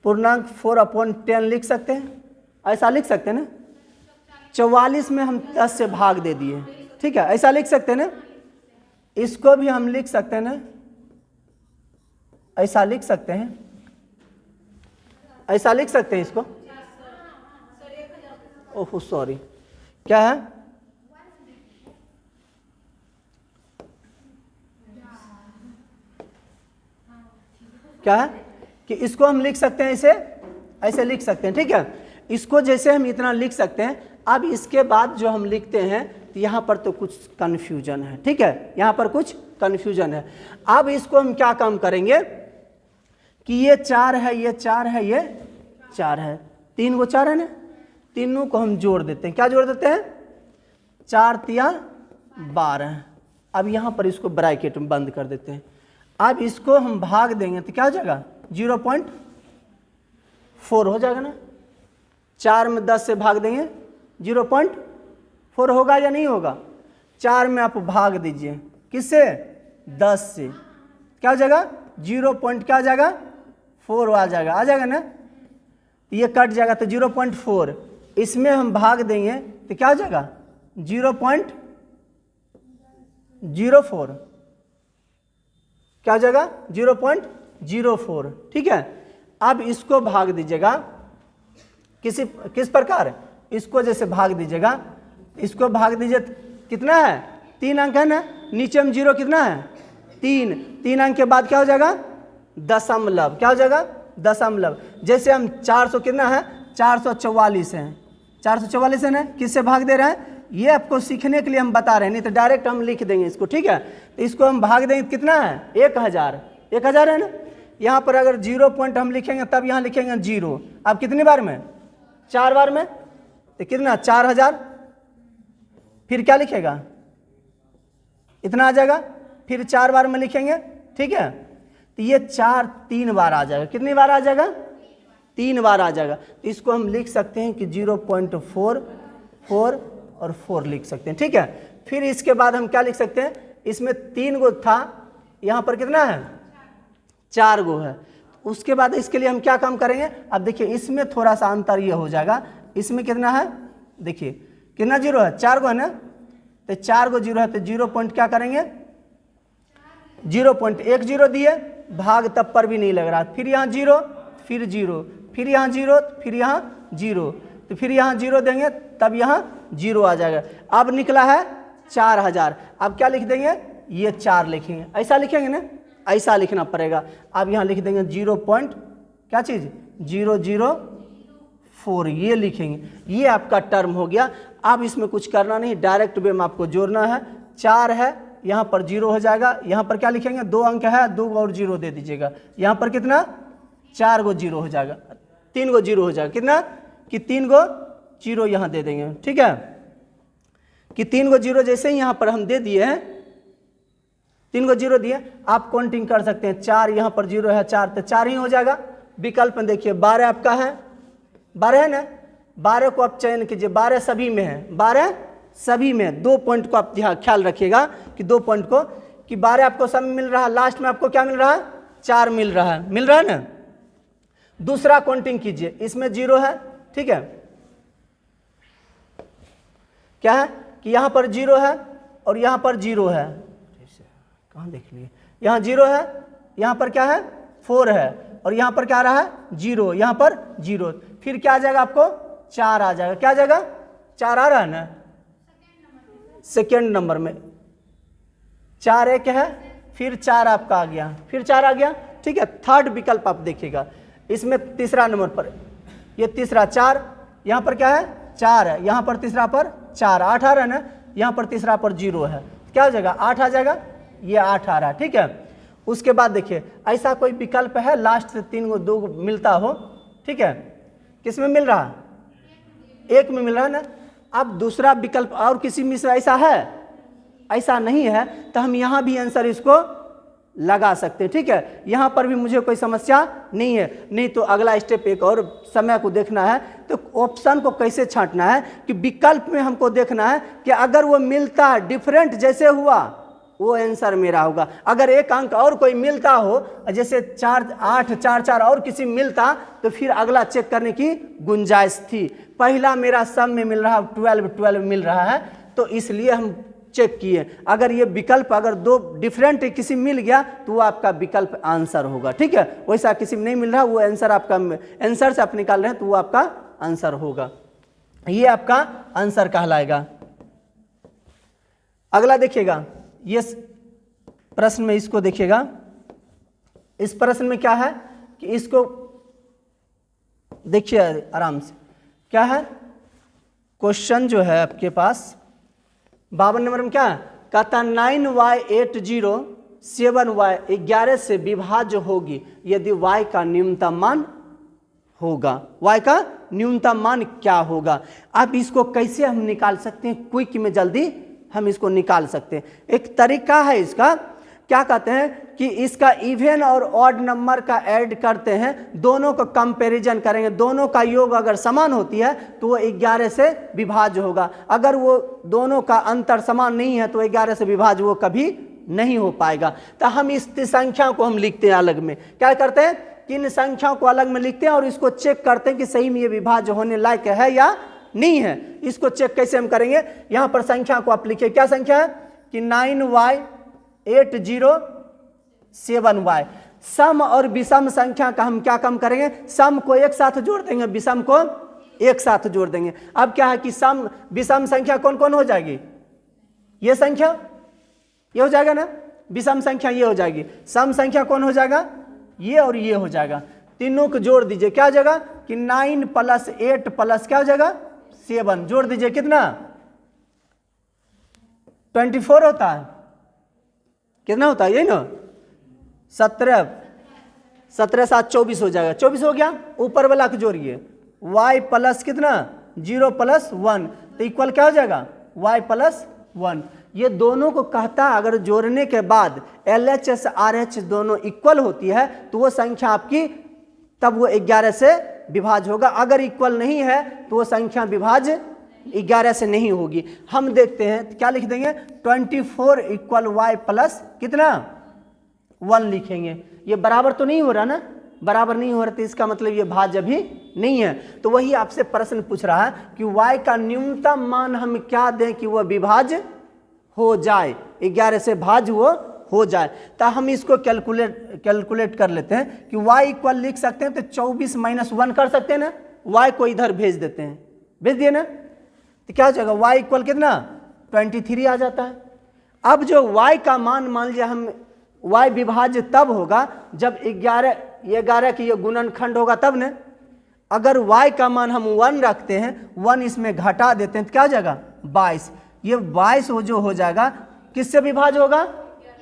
A: पूर्णांक 4/10 लिख सकते हैं, ऐसा लिख सकते हैं ना। 44 में हम 10 से भाग दे दिए, ठीक है, ऐसा लिख सकते हैं ना। इसको भी हम लिख सकते हैं ना, ऐसा लिख सकते हैं, ऐसा लिख सकते हैं इसको। ओह सॉरी, क्या है, क्या है कि इसको हम लिख सकते हैं, इसे ऐसे लिख सकते हैं, ठीक है। इसको जैसे हम इतना लिख सकते हैं। अब इसके बाद जो हम लिखते हैं तो यहाँ पर तो कुछ कन्फ्यूजन है, ठीक है, यहाँ पर कुछ कन्फ्यूजन है। अब इसको हम क्या काम करेंगे कि ये 4 है, ये 4 है, ये 4 है, 3 को 4 है ना, तीनों को हम जोड़ देते हैं। क्या जोड़ देते हैं, 4 तिया 12। अब यहाँ पर इसको ब्रैकेट में बंद कर देते हैं। अब इसको हम भाग देंगे तो क्या हो जाएगा, 0.4 हो जाएगा ना। 4 में 10 से भाग देंगे 0.4 होगा या नहीं होगा। 4 में आप भाग दीजिए किससे, 10 से, क्या हो जाएगा, 0. क्या हो जाएगा 4 आ जाएगा ना, ये कट जाएगा तो 0.4, इसमें हम भाग देंगे तो क्या हो जाएगा 0.04, क्या हो जाएगा 0.04, ठीक है। अब इसको भाग दीजिएगा किस प्रकार, इसको जैसे भाग दीजिएगा, इसको भाग दीजिए कितना है 3 अंक है ना, नीचे में 0 कितना है 3 अंक के बाद क्या हो जाएगा दशमलव, क्या हो जाएगा दशमलव। जैसे हम 400 कितना है 444 है, 444 है ना, किससे भाग दे रहे हैं, ये आपको सीखने के लिए हम बता रहे हैं, नहीं तो डायरेक्ट हम लिख देंगे इसको, ठीक है। तो इसको हम भाग देंगे कितना है 1000 है ना, यहाँ पर अगर 0 पॉइंट हम लिखेंगे तब यहाँ लिखेंगे 0, अब कितनी बार में 4 बार में, तो कितना 4000, फिर क्या लिखेगा इतना आ जाएगा, फिर 4 बार में लिखेंगे, ठीक है। तो ये 4 3 बार आ जाएगा, कितनी बार आ जाएगा 3 बार आ जाएगा। तो इसको हम लिख सकते हैं कि 0.4 4 और 4 लिख सकते हैं, ठीक है। फिर इसके बाद हम क्या लिख सकते हैं, इसमें 3 गो था, यहाँ पर कितना है 4 गो है। उसके बाद इसके लिए हम क्या काम करेंगे, अब देखिए इसमें थोड़ा सा अंतर ये हो जाएगा, इसमें कितना है देखिए कितना 0 है 4 गो है ना, तो 4 गो 0 है तो 0 पॉइंट क्या करेंगे 0.10 दिए, भाग तब पर भी नहीं लग रहा, फिर यहाँ 0 फिर 0 फिर यहाँ 0 फिर यहाँ 0, तो फिर यहाँ 0 देंगे तब यहाँ 0 आ जाएगा। अब निकला है 4000, अब क्या लिख देंगे ये 4 लिखेंगे, ऐसा लिखेंगे ना, ऐसा लिखना पड़ेगा। अब यहाँ लिख देंगे 0 पॉइंट क्या चीज़ 004 ये लिखेंगे, ये आपका टर्म हो गया। अब इसमें कुछ करना नहीं, डायरेक्ट वे में आपको जोड़ना है, 4 है यहाँ पर 0 हो जाएगा, यहाँ पर क्या लिखेंगे 2 अंक है 2 और 0 दे दीजिएगा, यहाँ पर कितना 4 गो 0 हो जाएगा, 3 गो 0 हो जाएगा, कितना कि 3 गो 0 यहाँ दे देंगे, ठीक है। कि 3 गो 0 जैसे ही यहाँ पर हम दे दिए हैं, 3 गो 0 दिए, आप काउंटिंग कर सकते हैं, 4 यहाँ पर 0 है 4 तो 4 ही हो जाएगा। विकल्प में देखिए 12 आपका है, 12 है ना, 12 को आप चयन कीजिए, 12 सभी में है, 12 सभी में, 2 पॉइंट को आप ख्याल रखिएगा कि 2 पॉइंट को कि 12 आपको सब मिल रहा है, लास्ट में आपको क्या मिल रहा है 4 मिल रहा है ना। दूसरा काउंटिंग कीजिए, इसमें 0 है, ठीक है, क्या है कि यहाँ पर 0 है और यहाँ पर 0 है, कहाँ देख लिए, यहाँ 0 है, यहाँ पर क्या है 4 है और यहाँ पर क्या आ रहा है 0, यहाँ पर 0, फिर क्या आ जाएगा आपको 4 आ जाएगा, क्या आ जाएगा 4 आ रहा है ना, सेकेंड नंबर में 4 एक है, फिर 4 आपका आ गया, फिर 4 आ गया, ठीक है। थर्ड विकल्प आप देखिएगा, इसमें तीसरा नंबर पर ये तीसरा 4, यहाँ पर क्या है 4 है, यहाँ पर तीसरा पर 4, 8 आ रहा है ना, यहाँ पर तीसरा पर 0 है, क्या हो जाएगा 8 आ जाएगा, ये 8 आ रहा है, ठीक है। उसके बाद देखिए ऐसा कोई विकल्प है लास्ट से 3 गो 2 मिलता हो, ठीक है, किस में मिल रहा है 1 में मिल रहा है ना। अब दूसरा विकल्प और किसी में से ऐसा है, ऐसा नहीं है, तो हम यहाँ भी आंसर इसको लगा सकते हैं, ठीक है। यहाँ पर भी मुझे कोई समस्या नहीं है, नहीं तो अगला स्टेप एक और समय को देखना है, तो ऑप्शन को कैसे छांटना है कि विकल्प में हमको देखना है कि अगर वो मिलता है डिफरेंट जैसे हुआ वो आंसर मेरा होगा। अगर एक अंक और कोई मिलता हो जैसे 4 8 4 4 और किसी मिलता तो फिर अगला चेक करने की गुंजाइश थी। पहला मेरा सब में मिल रहा 12 12 मिल रहा है, तो इसलिए हम चेक किए। अगर ये विकल्प अगर 2 डिफरेंट किसी मिल गया तो वो आपका विकल्प आंसर होगा, ठीक है। वैसा किसी में नहीं मिल रहा, वो आंसर आपका आंसर से आप निकाल रहे हैं तो वो आपका आंसर होगा, ये आपका आंसर कहलाएगा। अगला देखिएगा, ये प्रश्न में इसको देखिएगा, इस प्रश्न में क्या है कि इसको देखिए आराम से, क्या है क्वेश्चन जो है आपके पास 52 नंबर में क्या है, कहता 9y80 7y 11 से विभाज्य होगी यदि y का न्यूनतम मान होगा। y का न्यूनतम मान क्या होगा। अब इसको कैसे हम निकाल सकते हैं, क्विक में जल्दी हम इसको निकाल सकते हैं। एक तरीका है इसका, क्या कहते हैं कि इसका इवन और ऑड नंबर का ऐड करते हैं, दोनों को कंपैरिजन करेंगे, दोनों का योग अगर समान होती है तो वो 11 से विभाज्य होगा। अगर वो दोनों का अंतर समान नहीं है तो 11 से विभाज्य वो कभी नहीं हो पाएगा। तो हम इस संख्या को हम लिखते हैं अलग में, क्या करते हैं किन संख्याओं को अलग में लिखते हैं और इसको चेक करते हैं कि सही में ये विभाज्य होने लायक है या नहीं है। इसको चेक कैसे हम करेंगे, यहां पर संख्या को आप लिखिए, क्या संख्या है कि 9y 807y। सम और विषम संख्या का हम क्या कम करेंगे, सम को एक साथ जोड़ देंगे, विषम को एक साथ जोड़ देंगे। अब क्या है कि सम विषम संख्या कौन कौन हो जाएगी, ये संख्या ये हो जाएगा ना, विषम संख्या ये हो जाएगी, सम संख्या कौन हो जाएगा, ये और ये हो जाएगा। तीनों को जोड़ दीजिए, क्या हो जाएगा कि 9 + 8 प्लस क्या हो जाएगा 7, जोड़ दीजिए कितना 24 होता है, कितना होता है, यही ना 17 7 24 हो जाएगा, 24 हो गया। ऊपर वाला को जोड़िए, y प्लस कितना 0 + 1 तो इक्वल क्या हो जाएगा y + 1। ये दोनों को कहता है अगर जोड़ने के बाद LHS RH दोनों इक्वल होती है तो वो संख्या आपकी तब वो 11 से विभाज्य होगा, अगर इक्वल नहीं है तो वो संख्या विभाज्य 11 से नहीं होगी। हम देखते हैं क्या लिख देंगे 24 = y प्लस कितना 1 लिखेंगे। ये बराबर तो नहीं हो रहा ना, बराबर नहीं हो रहा तो इसका मतलब ये भाज्य भी नहीं है। तो वही आपसे प्रश्न पूछ रहा है कि y का न्यूनतम मान हम क्या दें कि वह विभाज्य हो जाए, 11 से भाज्य वो हो जाए। तो हम इसको कैलकुलेट कर लेते हैं कि y इक्वल लिख सकते हैं तो 24 - 1 कर सकते हैं ना, y को इधर भेज देते हैं, भेज दिए ना, तो क्या हो जाएगा y इक्वल कितना 23 आ जाता है। अब जो y का मान लीजिए हम y विभाज्य तब होगा जब 11 की ये गुणनखंड होगा तब न। अगर y का मान हम 1 रखते हैं, 1 इसमें घटा देते हैं तो क्या हो जाएगा 22। ये 22 जो हो जाएगा किससे विभाज्य होगा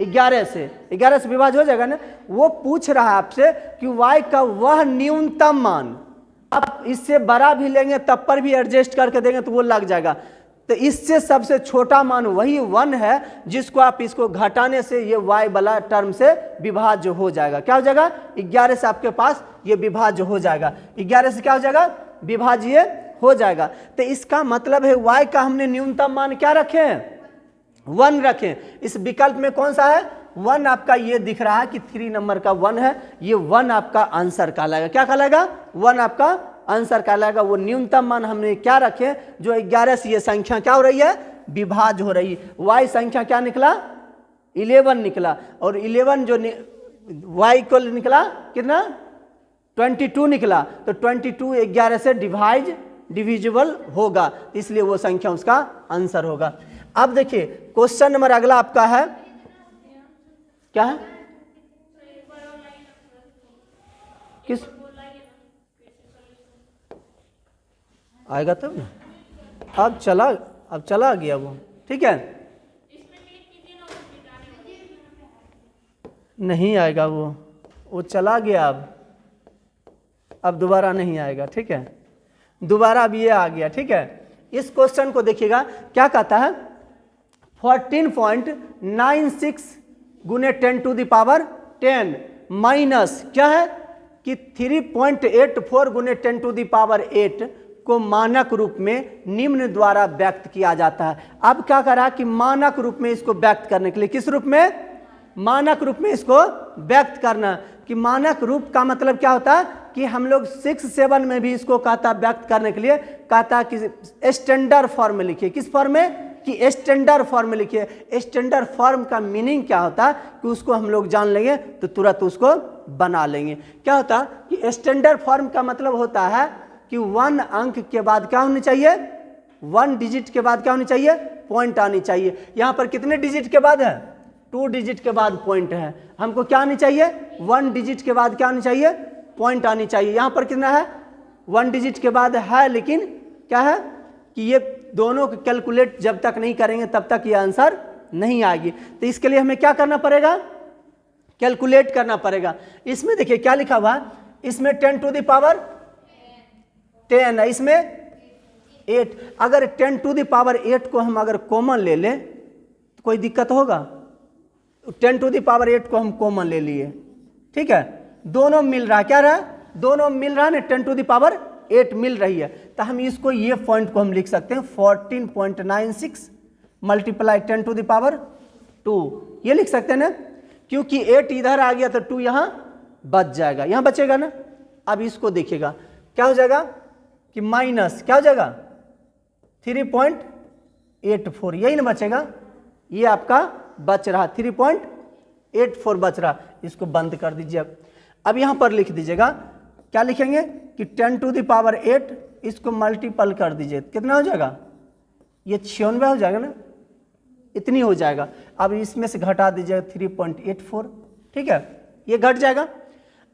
A: 11 से, 11 से विभाज्य हो जाएगा ना। वो पूछ रहा है आपसे कि y का वह न्यूनतम मान, आप इससे बड़ा भी लेंगे तब पर भी एडजस्ट करके देंगे तो वो लग जाएगा। तो इससे सबसे छोटा मान वही 1 है जिसको आप इसको घटाने से ये y वाला टर्म से विभाज्य हो जाएगा। क्या हो जाएगा 11 से आपके पास ये विभाज्य हो जाएगा, 11 से क्या हो जाएगा विभाज्य हो जाएगा। तो इसका मतलब है y का हमने न्यूनतम मान क्या रखे हैं 1 रखें। इस विकल्प में कौन सा है 1 आपका, ये दिख रहा है कि 3 नंबर का 1 है, ये 1 आपका आंसर कहलाएगा। क्या कहलाएगा 1 आपका आंसर कहलाएगा। वो न्यूनतम मान हमने क्या रखे जो 11 से ये संख्या क्या हो रही है विभाज्य हो रही है। y संख्या क्या निकला 11 निकला, और 11 जो y इक्वल निकला कितना 22 निकला। तो 22 11 से डिविजिबल होगा, इसलिए वो संख्या उसका आंसर होगा। अब देखिए क्वेश्चन नंबर अगला आपका है, क्या है किस आएगा तब ना, अब चला गया वो, ठीक है नहीं आएगा वो चला गया, अब दोबारा नहीं आएगा, ठीक है दोबारा अब ये आ गया, ठीक है। इस क्वेश्चन को देखिएगा क्या कहता है 14.96 गुने 10⁻10 माइनस क्या है कि 3.84 गुने 10⁸ को मानक रूप में निम्न द्वारा व्यक्त किया जाता है। अब क्या करा कि मानक रूप में इसको व्यक्त करने के लिए, किस रूप में मानक रूप में इसको व्यक्त करना, कि मानक रूप का मतलब क्या होता है कि हम लोग 6-7 में भी इसको कहता व्यक्त करने के लिए कहता कि स्टैंडर्ड फॉर्म में लिखिए। किस फॉर्म में कि स्टैंडर्ड फॉर्म में लिखिए। स्टैंडर्ड फॉर्म का मीनिंग क्या होता है कि उसको हम लोग जान लेंगे तो तुरंत उसको बना लेंगे। क्या होता कि स्टैंडर्ड फॉर्म का मतलब होता है कि 1 अंक के बाद क्या होनी चाहिए 1 डिजिट के बाद क्या होनी चाहिए पॉइंट आनी चाहिए। यहाँ पर कितने डिजिट के बाद है 2 डिजिट के बाद पॉइंट है, हमको क्या आनी चाहिए 1 डिजिट के बाद क्या आनी चाहिए पॉइंट आनी चाहिए। यहाँ पर कितना है 1 डिजिट के बाद है, लेकिन क्या है कि ये दोनों को कैलकुलेट जब तक नहीं करेंगे तब तक ये आंसर नहीं आएगी। तो इसके लिए हमें क्या करना पड़ेगा कैलकुलेट करना पड़ेगा। इसमें देखिए क्या लिखा हुआ है, इसमें 10⁻10 है, इसमें 8। अगर 10⁻8 को हम अगर कॉमन ले लें तो कोई दिक्कत होगा। 10⁻8 को हम कॉमन ले लिए, ठीक है दोनों मिल रहा है, क्या रहा दोनों मिल रहा है ना 10⁻8 मिल रही है। तो हम इसको ये पॉइंट को हम लिख सकते हैं 14.96 मल्टीप्लाई 10⁻2 ये लिख सकते हैं ना, क्योंकि 8 इधर आ गया तो 2 यहाँ बच जाएगा, यहाँ बचेगा ना। अब इसको देखिएगा क्या हो जाएगा कि माइनस क्या हो जाएगा 3.84, यही ना बचेगा, ये आपका बच रहा 3.84 बच रहा, इसको बंद कर दीजिए। अब यहाँ पर लिख दीजिएगा, क्या लिखेंगे कि 10⁸, इसको मल्टीपल कर दीजिए, कितना हो जाएगा, ये 96 हो जाएगा ना, इतनी हो जाएगा। अब इसमें से घटा दीजिएगा 3.84, ठीक है, ये घट जाएगा।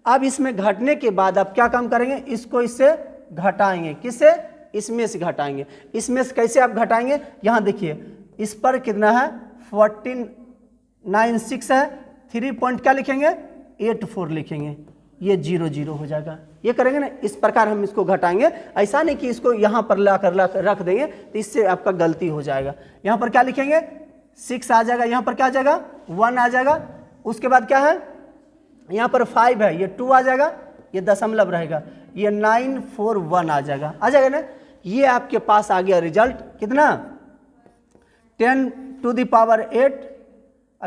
A: अब इसमें घटने के बाद आप क्या काम करेंगे, इसको इससे घटाएंगे, किससे, इसमें से घटाएंगे। इसमें से कैसे आप घटाएंगे, यहाँ देखिए इस पर कितना है 1496 है, 3 पॉइंट क्या लिखेंगे 84 लिखेंगे, ये 0 हो जाएगा। ये करेंगे ना, इस प्रकार हम इसको घटाएंगे, ऐसा नहीं कि इसको यहाँ पर लाकर रख देंगे तो इससे आपका गलती हो जाएगा। यहाँ पर क्या लिखेंगे 6 आ जाएगा, यहाँ पर क्या आ जाएगा 1 आ जाएगा, उसके बाद क्या है यहाँ पर 5 है, ये 2 आ जाएगा, ये दशमलव रहेगा, ये 941 आ जाएगा ना। ये आपके पास आ गया रिजल्ट कितना 10⁸,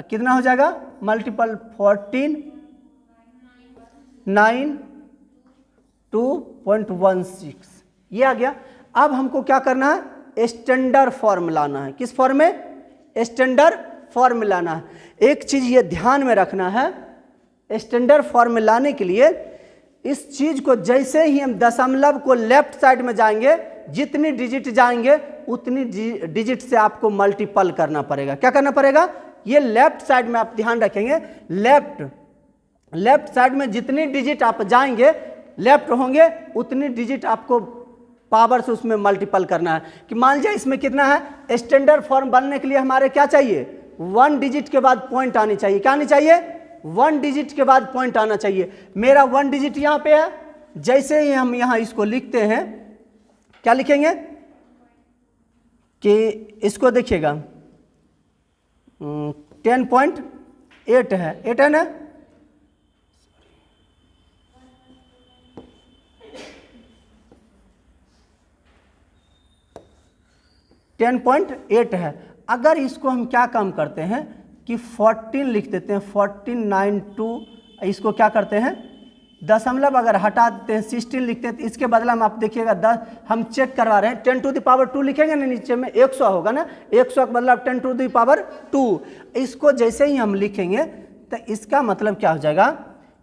A: कितना हो जाएगा मल्टीपल 14 92.16, ये आ गया। अब हमको क्या करना है, स्टैंडर्ड फॉर्म लाना है। किस फॉर्म में, स्टैंडर्ड फॉर्म लाना है। एक चीज ये ध्यान में रखना है, स्टैंडर्ड फॉर्म में लाने के लिए इस चीज को जैसे ही हम दशमलव को लेफ्ट साइड में जाएंगे, जितनी डिजिट जाएंगे उतनी डिजिट से आपको मल्टीपल करना पड़ेगा। क्या करना पड़ेगा, ये लेफ्ट साइड में आप ध्यान रखेंगे, लेफ्ट साइड में जितनी डिजिट आप जाएंगे लेफ्ट होंगे उतनी डिजिट आपको पावर से उसमें मल्टीपल करना है। कि मान लीजिए इसमें कितना है, स्टैंडर्ड फॉर्म बनने के लिए हमारे क्या चाहिए 1 डिजिट के बाद पॉइंट आनी चाहिए। क्या आनी चाहिए, 1 डिजिट के बाद पॉइंट आना चाहिए। मेरा 1 डिजिट यहाँ पे है, जैसे ही हम यहाँ इसको लिखते हैं क्या लिखेंगे कि इसको देखिएगा 10.8 है, 8 है ना, .8 है। अगर इसको हम क्या काम करते हैं कि 14 लिख देते हैं, 1492, इसको क्या करते हैं दशमलव अगर हटा देते हैं 16 लिखते हैं, तो इसके बदला में आप देखिएगा 10 हम चेक करवा रहे हैं 10⁻² लिखेंगे ना, नीचे में 100 होगा ना, 100 का बदला 10⁻²। इसको जैसे ही हम लिखेंगे तो इसका मतलब क्या हो जाएगा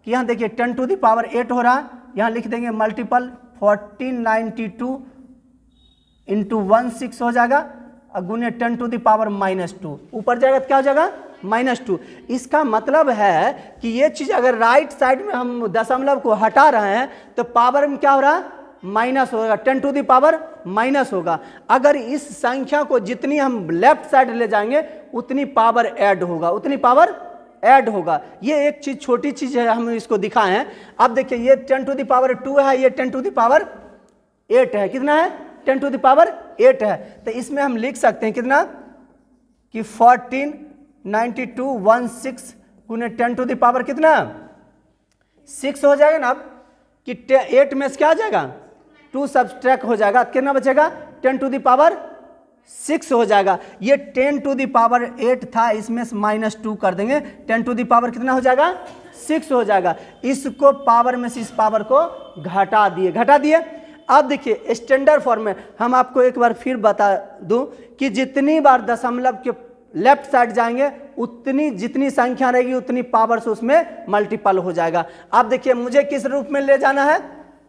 A: कि यहाँ देखिए 10⁸ हो रहा है, यहाँ लिख देंगे मल्टीपल 1492 इंटू 16 हो जाएगा, और गुने 10⁻², ऊपर जाएगा तो क्या हो जाएगा -2। इसका मतलब है कि ये चीज अगर राइट साइड में हम दशमलव को हटा रहे हैं तो पावर में क्या हो रहा है माइनस होगा, 10⁻⁻ होगा। अगर इस संख्या को जितनी हम लेफ्ट साइड ले जाएंगे उतनी पावर ऐड होगा, उतनी पावर ऐड होगा। ये एक चीज छोटी चीज है, हम इसको दिखाए हैं। अब देखिए ये 10⁻² है, ये 10⁻8 है, कितना है 10⁻8 है। तो इसमें हम लिख सकते हैं कितना कि 1492.16 गुने 10⁻, कितना 6 हो जाएगा ना। अब कि 8 में से क्या आ जाएगा 2 सब्सट्रैक्ट हो जाएगा, कितना बचेगा 10⁻6 हो जाएगा। ये 10⁻8 था, इसमें से -2 कर देंगे, 10⁻ कितना हो जाएगा 6 हो जाएगा। इसको पावर में से इस पावर को घटा दिए। अब देखिए स्टैंडर्ड फॉर्म में हम आपको एक बार फिर बता दूं कि जितनी बार दशमलव के लेफ्ट साइड जाएंगे उतनी जितनी संख्या रहेगी उतनी पावर से उसमें मल्टीपल हो जाएगा। अब देखिए मुझे किस रूप में ले जाना है,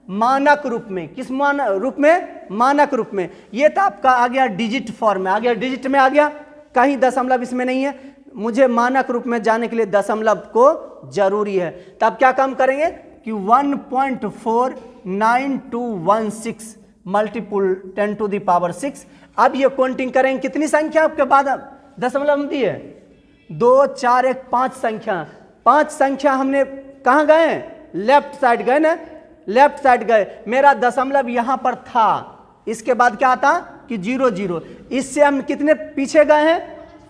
A: मानक रूप में। किस रूप में, मानक रूप में। ये तो आपका आ गया डिजिट फॉर्म में, आ गया डिजिट में आ गया, कहीं दशमलव इसमें नहीं है। मुझे मानक रूप में जाने के लिए दशमलव को जरूरी है। तब क्या काम करेंगे कि 1.49216 मल्टीपल 10⁻6। अब ये काउंटिंग करेंगे कितनी संख्या आपके बाद दशमलव हम दिए 2 4 1 5 संख्या। 5 संख्या हमने कहाँ गए, लेफ्ट साइड गए ना, लेफ्ट साइड गए। मेरा दशमलव यहाँ पर था, इसके बाद क्या आता कि 0 इससे हम कितने पीछे गए हैं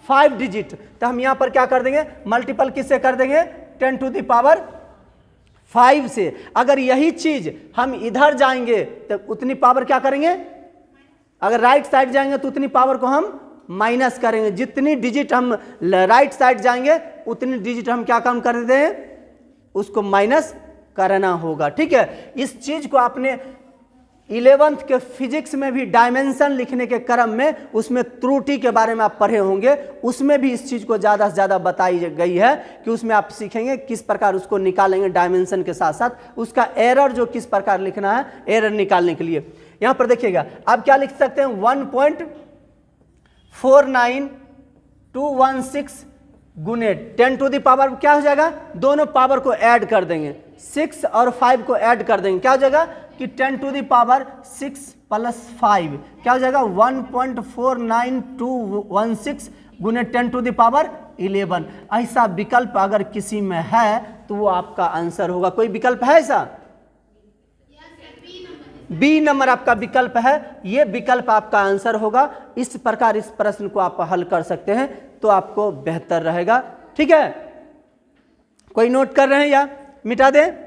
A: 5 डिजिट। तो हम यहाँ पर क्या कर देंगे मल्टीपल किससे कर देंगे 10⁵ से। अगर यही चीज हम इधर जाएंगे तो उतनी पावर क्या करेंगे, अगर राइट साइड जाएंगे तो उतनी पावर को हम माइनस करेंगे। जितनी डिजिट हम राइट साइड जाएंगे उतनी डिजिट हम क्या काम कर देते हैं उसको माइनस करना होगा। ठीक है, इस चीज को आपने 11th के फिजिक्स में भी डायमेंशन लिखने के क्रम में उसमें त्रुटि के बारे में आप पढ़े होंगे, उसमें भी इस चीज को ज्यादा से ज्यादा बताई गई है कि उसमें आप सीखेंगे किस प्रकार उसको निकालेंगे डायमेंशन के साथ साथ उसका एरर जो किस प्रकार लिखना है एरर निकालने के लिए। यहां पर देखिएगा आप क्या लिख सकते हैं 1.49216 गुने 10 टू द पावर क्या हो जाएगा, दोनों पावर को ऐड कर देंगे, 6 और 5 को ऐड कर देंगे, क्या हो जाएगा कि 10 टू द पावर 6 प्लस 5 क्या हो जाएगा 1.49216 गुने 10 टू द पावर 11। ऐसा विकल्प अगर किसी में है तो वो आपका आंसर होगा। कोई विकल्प है ऐसा? बी नंबर आपका विकल्प है, ये विकल्प आपका आंसर होगा। इस प्रकार इस प्रश्न को आप हल कर सकते हैं तो आपको बेहतर रहेगा। ठीक है, कोई नोट कर रहे हैं या मिटा दें?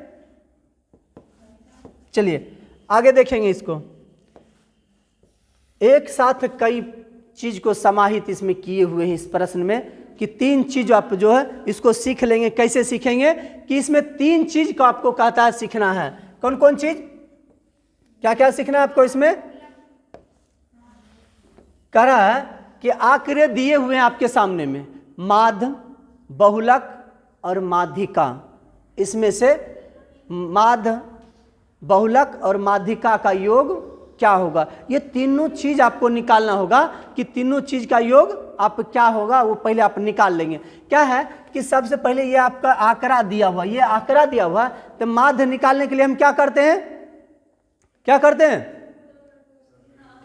A: चलिए आगे देखेंगे इसको। एक साथ कई चीज को समाहित इसमें किए हुए हैं इस प्रश्न में कि 3 चीज आप जो है इसको सीख लेंगे। कैसे सीखेंगे कि इसमें 3 चीज को आपको कहता है सीखना है। कौन कौन चीज, क्या क्या सीखना है आपको इसमें? कह रहा है कि आंकड़े दिए हुए हैं आपके सामने में, माध्य, बहुलक और माध्यिका। इसमें से माध्य, बहुलक और माध्यिका का योग क्या होगा, ये तीनों चीज आपको निकालना होगा कि तीनों चीज का योग आप क्या होगा वो पहले आप निकाल लेंगे। क्या है कि सबसे पहले ये आपका आंकड़ा दिया हुआ, ये आंकड़ा दिया हुआ तो माध्य निकालने के लिए हम क्या करते हैं, क्या करते हैं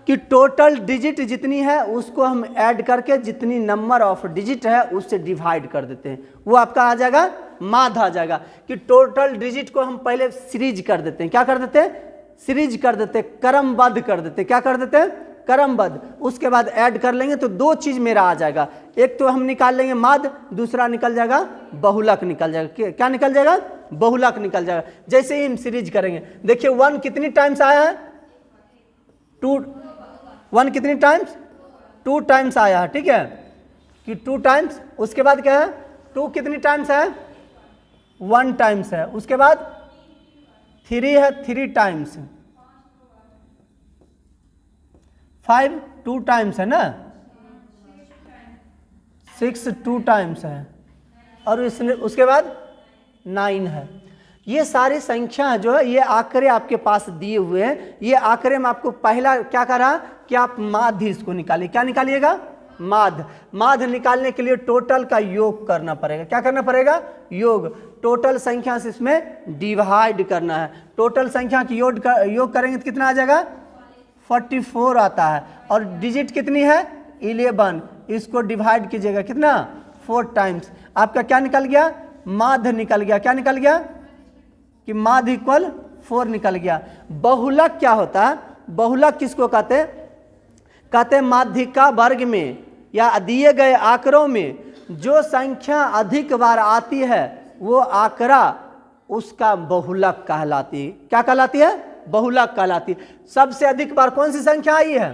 A: कि टोटल डिजिट जितनी है उसको हम ऐड करके जितनी नंबर ऑफ डिजिट है उससे डिवाइड कर देते हैं, वो आपका आ जाएगा माध्य आ जाएगा। कि टोटल डिजिट को हम पहले सीरीज कर देते हैं, क्या कर देते हैं, सीरीज कर देते हैं, क्रमबद्ध कर देते हैं, क्या कर देते हैं, क्रमबद्ध। उसके बाद ऐड कर लेंगे तो 2 चीज मेरा आ जाएगा, एक तो हम निकाल लेंगे माध्य, दूसरा निकल जाएगा बहुलक निकल जाएगा। क्या निकल जाएगा, बहुलक निकल जाएगा। जैसे ही हम सीरीज करेंगे देखिए 1 कितनी टाइम्स आया है, 1 कितनी टाइम्स, 2 टाइम्स आया है। ठीक है कि 2 टाइम्स। उसके बाद क्या है 2 कितनी टाइम्स है, 1 टाइम्स है। उसके बाद 3 है, 3 टाइम्स। 5 2 टाइम्स है ना, 6 2 टाइम्स है और उसके बाद 9 है। ये सारी संख्या जो है ये आंकड़े आपके पास दिए हुए हैं। ये आंकड़े में आपको पहला क्या करा कि आप माध्य इसको निकालिए। क्या निकालिएगा, माध्य। माध्य निकालने के लिए टोटल का योग करना पड़ेगा। क्या करना पड़ेगा, योग। टोटल संख्या से इसमें डिवाइड करना है। टोटल संख्या की योग करेंगे तो कितना आ जाएगा, 44 आता है। और डिजिट कितनी है, 11। इसको डिवाइड कीजिएगा कितना, 4 टाइम्स। आपका क्या निकल गया, माध्य निकल गया। क्या निकल गया कि माध्य इक्वल 4 निकल गया। बहुलक क्या होता है, बहुलक किसको कहते हैं, कहते हैं माध्यिका वर्ग में या दिए गए आंकड़ों में जो संख्या अधिक बार आती है वो आंकड़ा उसका बहुलक कहलाती है। क्या कहलाती है, बहुलक कहलाती है। सबसे अधिक बार कौन सी संख्या आई है,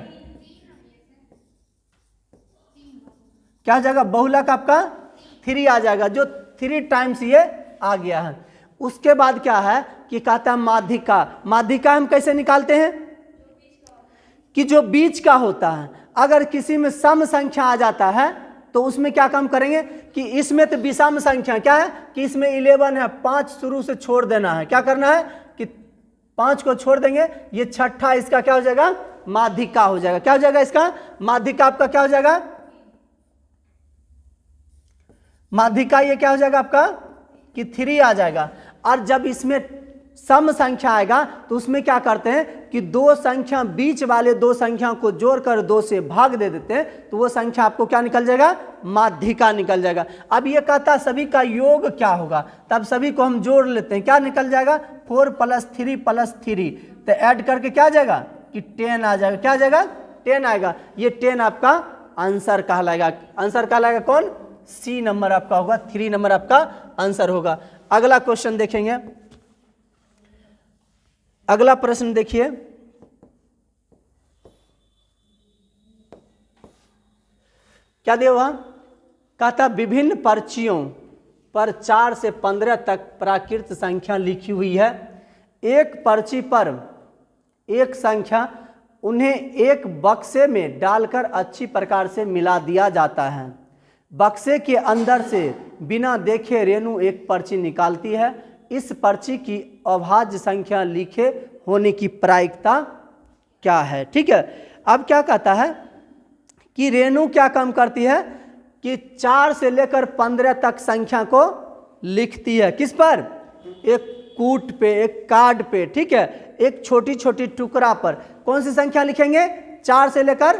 A: क्या आ जाएगा, बहुलक आपका 3 आ जाएगा, जो 3 टाइम्स ये आ गया है। उसके बाद क्या है कि कहता है माध्यिका। माध्यिका हम कैसे निकालते हैं कि जो बीच का होता है, अगर किसी में सम संख्या आ जाता है तो उसमें क्या काम करेंगे कि इसमें तो विषम संख्या क्या है कि इसमें 11 है, 5 शुरू से छोड़ देना है। क्या करना है कि 5 को छोड़ देंगे, ये छठा इसका क्या हो जाएगा, माध्यिका हो जाएगा। क्या हो जाएगा इसका, माध्यिका आपका क्या हो जाएगा, माध्यिका ये क्या हो जाएगा आपका कि 3 आ जाएगा। और जब इसमें सम संख्या आएगा तो उसमें क्या करते हैं कि 2 संख्या बीच वाले 2 संख्या को जोड़कर 2 से भाग दे देते हैं तो वो संख्या आपको क्या निकल जाएगा, माध्यिका निकल जाएगा। अब ये कहता है सभी का योग क्या होगा, तब सभी को हम जोड़ लेते हैं। क्या निकल जाएगा, 4 + 3 + 3 तो ऐड करके क्या आ जाएगा कि 10 आ जाएगा। क्या आ जाएगा, 10 आएगा। ये 10 आपका आंसर कहलाएगा। आंसर कहलाएगा कौन, सी नंबर आपका होगा, 3 नंबर आपका आंसर होगा। अगला क्वेश्चन देखेंगे। अगला प्रश्न देखिए, क्या दिया हुआ, कहता विभिन्न पर्चियों पर 4 से 15 तक प्राकृत संख्या लिखी हुई है। एक पर्ची पर एक संख्या उन्हें एक बक्से में डालकर अच्छी प्रकार से मिला दिया जाता है। बक्से के अंदर से बिना देखे रेणु एक पर्ची निकालती है। इस पर्ची की अभाज्य संख्या लिखे होने की प्रायिकता क्या है? ठीक है, अब क्या कहता है कि रेणु क्या काम करती है कि 4 से लेकर 15 तक संख्या को लिखती है। किस पर? एक कूट पे, एक कार्ड पे, ठीक है, एक छोटी छोटी टुकड़ा पर। कौन सी संख्या लिखेंगे? 4 से लेकर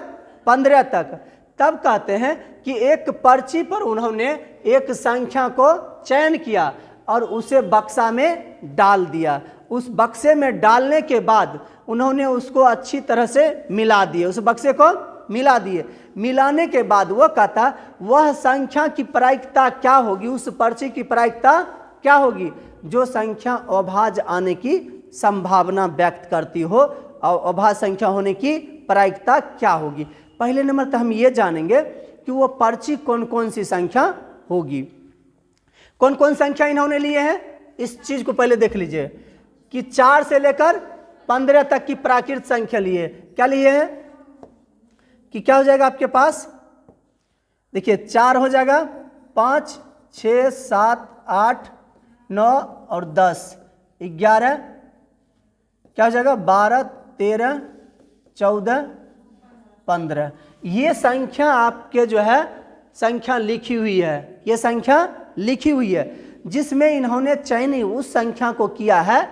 A: 15 तक। तब कहते हैं कि एक पर्ची पर उन्होंने एक संख्या को चयन किया और उसे बक्सा में डाल दिया। उस बक्से में डालने के बाद उन्होंने उसको अच्छी तरह से मिला दिए, उस बक्से को मिला दिए। मिलाने के बाद वो कहता वह संख्या की प्रायिकता क्या होगी, उस पर्ची की प्रायिकता क्या होगी जो संख्या अभाज्य आने की संभावना व्यक्त करती हो, और अभाज्य संख्या होने की प्रायिकता क्या होगी। पहले नंबर तो हम ये जानेंगे कि वो पर्ची कौन कौन सी संख्या होगी। कौन कौन संख्या इन्होंने लिए हैं, इस चीज को पहले देख लीजिए कि 4 से लेकर 15 तक की प्राकृत संख्या लिए। क्या लिए हैं कि क्या हो जाएगा आपके पास? देखिए 4 हो जाएगा, 5, 6, 7, 8, 9 और 10, 11, क्या हो जाएगा? 12, 13, 14, 15। ये संख्या आपके जो है संख्या लिखी हुई है, ये संख्या लिखी हुई है जिसमें इन्होंने चयन उस संख्या को किया है,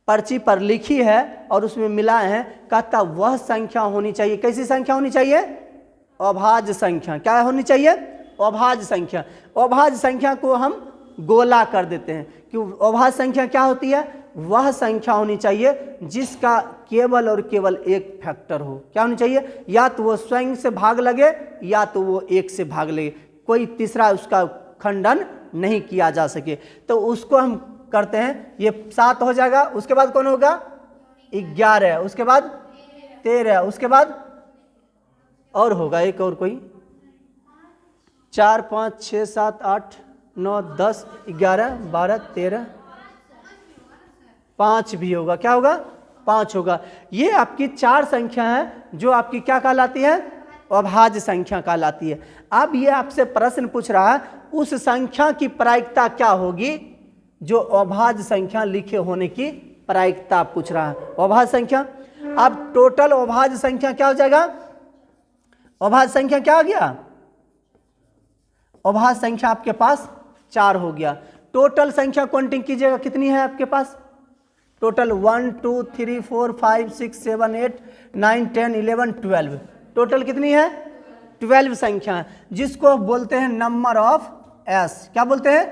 A: पर्ची पर लिखी है और उसमें मिलाए हैं। कहता वह संख्या होनी चाहिए, कैसी संख्या होनी चाहिए? अभाज्य संख्या। क्या होनी चाहिए? अभाज्य संख्या। अभाज्य संख्या को हम गोला कर देते हैं कि अभाज्य संख्या क्या होती है? वह संख्या होनी चाहिए जिसका केवल और केवल एक फैक्टर हो। क्या होनी चाहिए? या तो वो स्वयं से भाग लगे या तो वो 1 से भाग लगे, कोई तीसरा उसका खंडन नहीं किया जा सके। तो उसको हम करते हैं, ये 7 हो जाएगा। उसके बाद कौन होगा? 11, उसके बाद 13, उसके बाद और होगा एक और कोई 4, 5, 6, 7, 8, 9, 10, 11, 12, 13, 5 भी होगा। क्या होगा? 5 होगा। ये आपकी 4 संख्या है जो आपकी क्या कहलाती है? अभाज्य संख्या कहलाती है। अब ये आपसे प्रश्न पूछ रहा है उस संख्या की प्रायिकता क्या होगी जो अभाज्य संख्या लिखे होने की प्रायिकता पूछ रहा है। अभाज्य संख्या, अब टोटल अभाज्य संख्या क्या हो जाएगा? अभाज्य संख्या क्या हो गया? अभाज्य संख्या आपके पास 4 हो गया। टोटल संख्या काउंटिंग कीजिएगा, कितनी है आपके पास? टोटल 1, 2, 3, 4, 5, 6, 7, 8, 9, 10, 11, 12। टोटल कितनी है? 12 संख्या है जिसको बोलते हैं नंबर ऑफ एस। क्या बोलते हैं?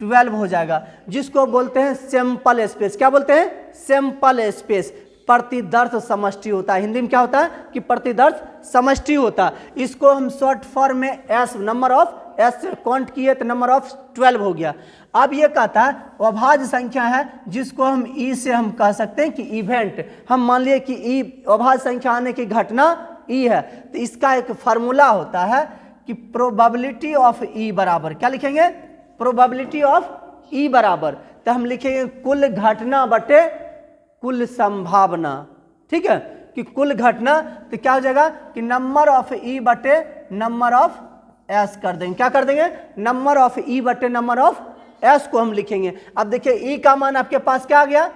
A: 12 हो जाएगा, जिसको बोलते हैं सैंपल स्पेस। क्या बोलते हैं? Sample space. प्रतिदर्श समष्टि होता है, हिंदी में क्या होता है कि प्रतिदर्श समष्टि होता है। इसको हम शॉर्ट फॉर्म में एस, नंबर ऑफ एस से काउंट किए तो नंबर ऑफ 12 हो गया। अब ये कहता है अभाज्य संख्या है जिसको हम ई से हम कह सकते हैं कि इवेंट। हम मान लिए कि ई अभाज्य संख्या आने की घटना ई है, तो इसका एक फार्मूला होता है कि प्रोबेबिलिटी ऑफ ई बराबर, क्या लिखेंगे? प्रोबेबिलिटी ऑफ ई बराबर, तो हम लिखेंगे कुल घटना बटे कुल संभावना। ठीक है, कि कुल घटना, तो क्या हो जाएगा कि नंबर ऑफ ई बटे नंबर ऑफ एस कर देंगे। क्या कर देंगे? नंबर ऑफ ई बटे नंबर ऑफ एस को हम लिखेंगे। अब देखिए ई का मान आपके पास क्या आ गया?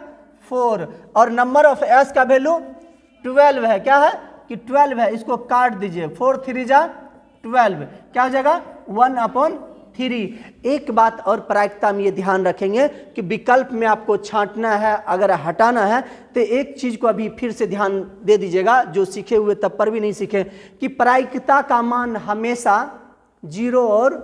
A: 4, और नंबर ऑफ एस का वैल्यू 12 है। क्या है कि 12 है, इसको काट दीजिए, 4 3 जा 12, क्या हो जाएगा? 1/3। एक बात और प्रायिकता में ये ध्यान रखेंगे कि विकल्प में आपको छांटना है, अगर हटाना है तो एक चीज को अभी फिर से ध्यान दे दीजिएगा, जो सीखे हुए तब पर भी नहीं सीखे, कि प्रायिकता का मान हमेशा 0 और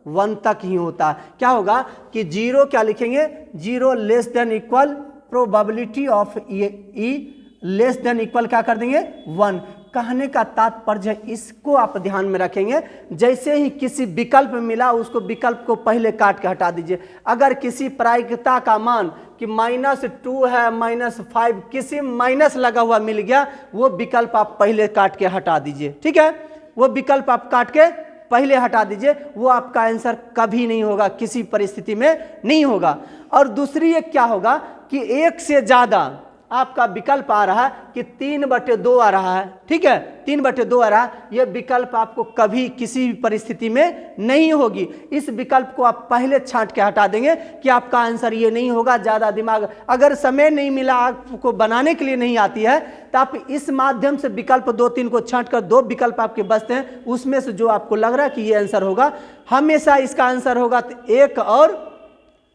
A: 1 तक ही होता है। क्या होगा कि 0 क्या लिखेंगे? 0 less than equal probability of E less than equal क्या कर देंगे? 1। कहने का तात्पर्य, इसको आप ध्यान में रखेंगे, जैसे ही किसी विकल्प मिला उसको विकल्प को पहले काट के हटा दीजिए। अगर किसी प्रायिकता का मान कि -2 है, -5, किसी माइनस लगा हुआ मिल गया, वो विकल्प आप पहले काट के हटा दीजिए। ठीक है, वो विकल्प आप काट के पहले हटा दीजिए, वो आपका आंसर कभी नहीं होगा, किसी परिस्थिति में नहीं होगा। और दूसरी एक क्या होगा कि एक से ज़्यादा आपका विकल्प आ रहा है कि 3/2 आ रहा है, ठीक है, 3/2 आ रहा है, यह विकल्प आपको कभी किसी भी परिस्थिति में नहीं होगी। इस विकल्प को आप पहले छांट के हटा देंगे कि आपका आंसर ये नहीं होगा। ज़्यादा दिमाग, अगर समय नहीं मिला, आपको बनाने के लिए नहीं आती है, तो आप इस माध्यम से विकल्प 2-3 को छांट कर 2 विकल्प आपके बचते हैं, उसमें से जो आपको लग रहा है कि ये आंसर होगा, हमेशा इसका आंसर होगा तो 1 और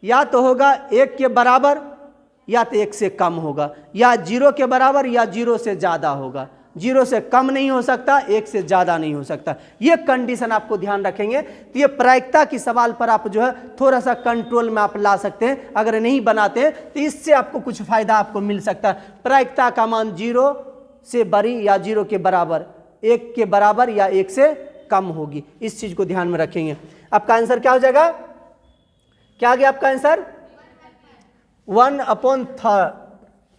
A: या तो होगा 1 के बराबर या तो 1 से कम होगा, या 0 के बराबर या 0 से ज़्यादा होगा। 0 से कम नहीं हो सकता, 1 से ज़्यादा नहीं हो सकता। ये कंडीशन आपको ध्यान रखेंगे तो ये प्रायिकता की सवाल पर आप जो है थोड़ा सा कंट्रोल में आप ला सकते हैं। अगर नहीं बनाते हैं तो इससे आपको कुछ फ़ायदा आपको मिल सकता है। प्रायिकता का मान 0 से बड़ी या 0 के बराबर, 1 के बराबर या 1 से कम होगी। इस चीज़ को ध्यान में रखेंगे। आपका आंसर क्या हो जाएगा? क्या आ गया आपका आंसर? 1/3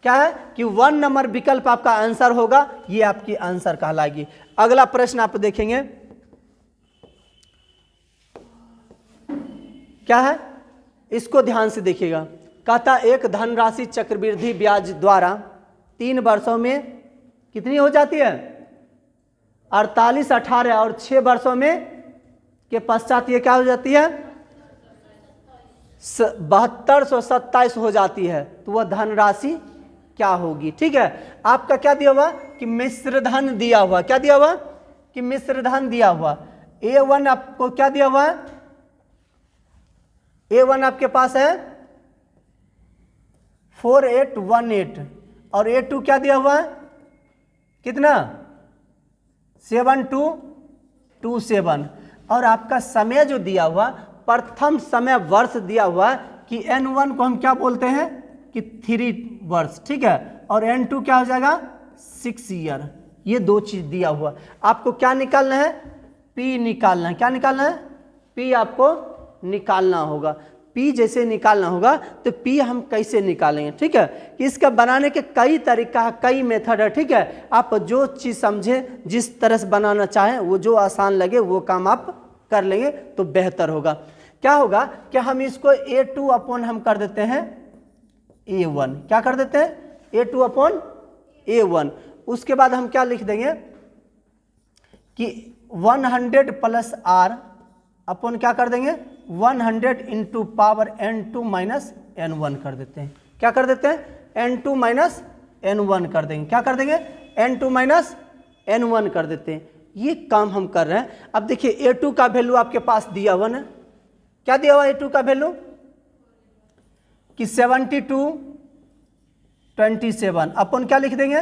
A: क्या है कि 1 नंबर विकल्प आपका आंसर होगा, ये आपकी आंसर कहलाएगी। अगला प्रश्न आप देखेंगे क्या है, इसको ध्यान से देखिएगा। कहता एक धनराशि चक्रवृद्धि ब्याज द्वारा 3 वर्षों में कितनी हो जाती है? 48, 18 और 6 वर्षों में के पश्चात ये क्या हो जाती है? 7227 हो जाती है। तो वह धनराशि क्या होगी? ठीक है, आपका क्या दिया हुआ कि मिश्र धन दिया हुआ, क्या दिया हुआ कि मिश्र धन दिया हुआ। A1 आपको क्या दिया हुआ है? A1 आपके पास है 4818 और A2 क्या दिया हुआ है? कितना? 7227। और आपका समय जो दिया हुआ, प्रथम समय वर्ष दिया हुआ कि N1 को हम क्या बोलते हैं कि 3 वर्ष, ठीक है, और N2 क्या हो जाएगा? 6 ईयर। ये 2 चीज दिया हुआ। आपको क्या निकालना है? P निकालना है। क्या निकालना है? P आपको निकालना होगा। P जैसे निकालना होगा तो P हम कैसे निकालेंगे? ठीक है, कि इसका बनाने के कई तरीका है, कई मेथड है। ठीक है, आप जो चीज़ समझें, जिस तरह से बनाना चाहें, वो जो आसान लगे वो काम आप कर लेंगे तो बेहतर होगा। क्या होगा कि हम इसको A2 अपॉन हम कर देते हैं A1। क्या कर देते हैं? A2 upon A1। उसके बाद हम क्या लिख देंगे कि 100 प्लस R अपॉन क्या कर देंगे? 100 into power N2 minus N1 कर देते हैं। क्या कर देते हैं? N2 माइनस N1 कर देंगे। क्या कर देंगे? N2 माइनस N1 कर देते हैं। ये काम हम कर रहे हैं। अब देखिए A2 का वैल्यू आपके पास दिया हुआ ना, क्या दिया हुआ A2 का वैल्यू कि 7227 अपन क्या लिख देंगे?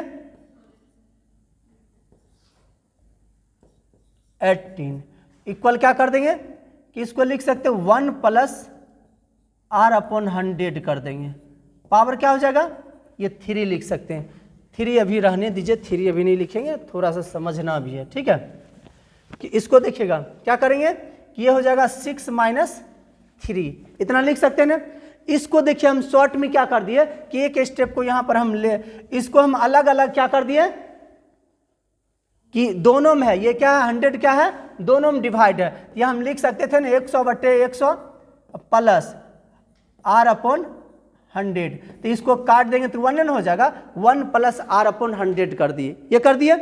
A: 18 इक्वल क्या कर देंगे कि इसको लिख सकते हैं 1 प्लस R अपॉन 100 कर देंगे। पावर क्या हो जाएगा? ये 3 लिख सकते हैं। 3 अभी रहने दीजिए, 3 अभी नहीं लिखेंगे, थोड़ा सा समझना भी है। ठीक है, कि इसको देखिएगा क्या करेंगे कि ये हो जाएगा 6 माइनस 3, इतना लिख सकते हैं ना। इसको देखिए हम शॉर्ट में क्या कर दिए कि एक स्टेप को यहां पर हम ले, इसको हम अलग अलग क्या कर दिए कि दोनों में है, ये क्या है 100 क्या है, दोनों में डिवाइड है। ये हम लिख सकते थे ना 100/100 प्लस R अपॉन 100, तो इसको काट देंगे तो 1 हो जाएगा। 1 प्लस R अपॉन 100 कर दिए, ये कर दिए।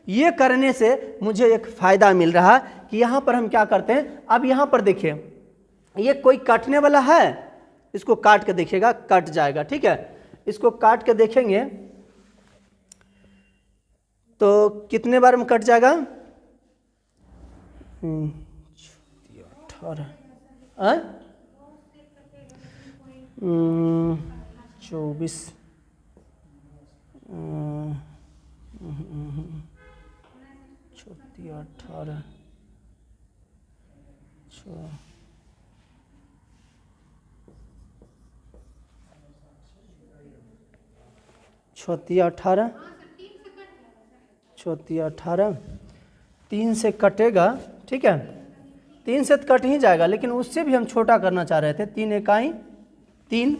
A: ये करने से मुझे एक फायदा मिल रहा है कि यहाँ पर हम क्या करते हैं, अब यहाँ पर देखिए ये कोई काटने वाला है, इसको काट के देखिएगा कट जाएगा। ठीक है, इसको काट के देखेंगे तो कितने बार में कट जाएगा? 18 24 18 18 18 3 से कटेगा। ठीक है, 3 से तो कट ही जाएगा, लेकिन उससे भी हम छोटा करना चाह रहे थे। 3 इकाई 3,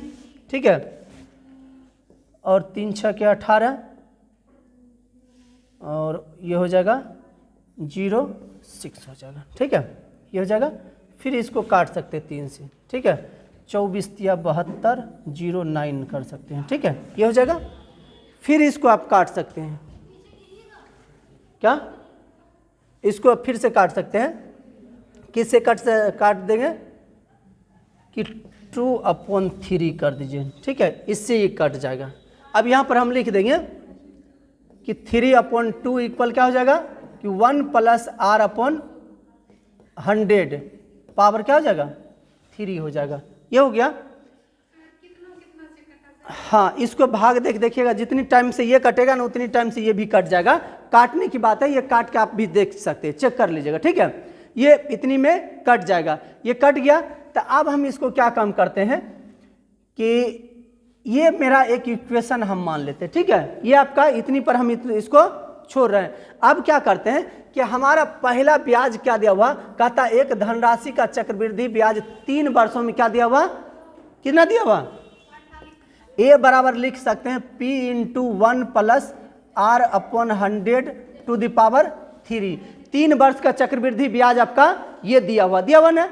A: ठीक है, और 3 6 के 18 और ये हो जाएगा 0 6 हो जाएगा, ठीक है, ये हो जाएगा। फिर इसको काट सकते हैं 3 से, ठीक है, 24 या 72 09 कर सकते हैं, ठीक है, ये हो जाएगा। फिर इसको आप काट सकते हैं, क्या इसको फिर से काट सकते हैं, किससे काट देंगे कि 2/3 कर दीजिए, ठीक है, इससे ये कट जाएगा। अब यहाँ पर हम लिख देंगे कि 3/2 इक्वल क्या हो जाएगा कि 1 + r/100 पावर क्या हो जाएगा 3 हो जाएगा, ये हो गया। हाँ, इसको भाग देखिएगा, जितनी टाइम से ये कटेगा ना उतनी टाइम से ये भी कट जाएगा। काटने की बात है, ये काट के आप भी देख सकते हैं, चेक कर लीजिएगा, ठीक है, ये इतनी में कट जाएगा, ये कट गया। तो अब हम इसको क्या काम करते हैं कि ये मेरा एक इक्वेशन हम मान लेते हैं, ठीक है, ये आपका इतनी पर हम इसको छोड़ रहे हैं। अब क्या करते हैं कि हमारा पहला ब्याज क्या दिया हुआ, कहता एक धनराशि का चक्रवृद्धि ब्याज 3 वर्षों में क्या दिया हुआ, कितना दिया हुआ, ए बराबर लिख सकते हैं P × 1 + r/100⁻3। 3 वर्ष का चक्रवृद्धि ब्याज आपका ये दिया हुआ ना,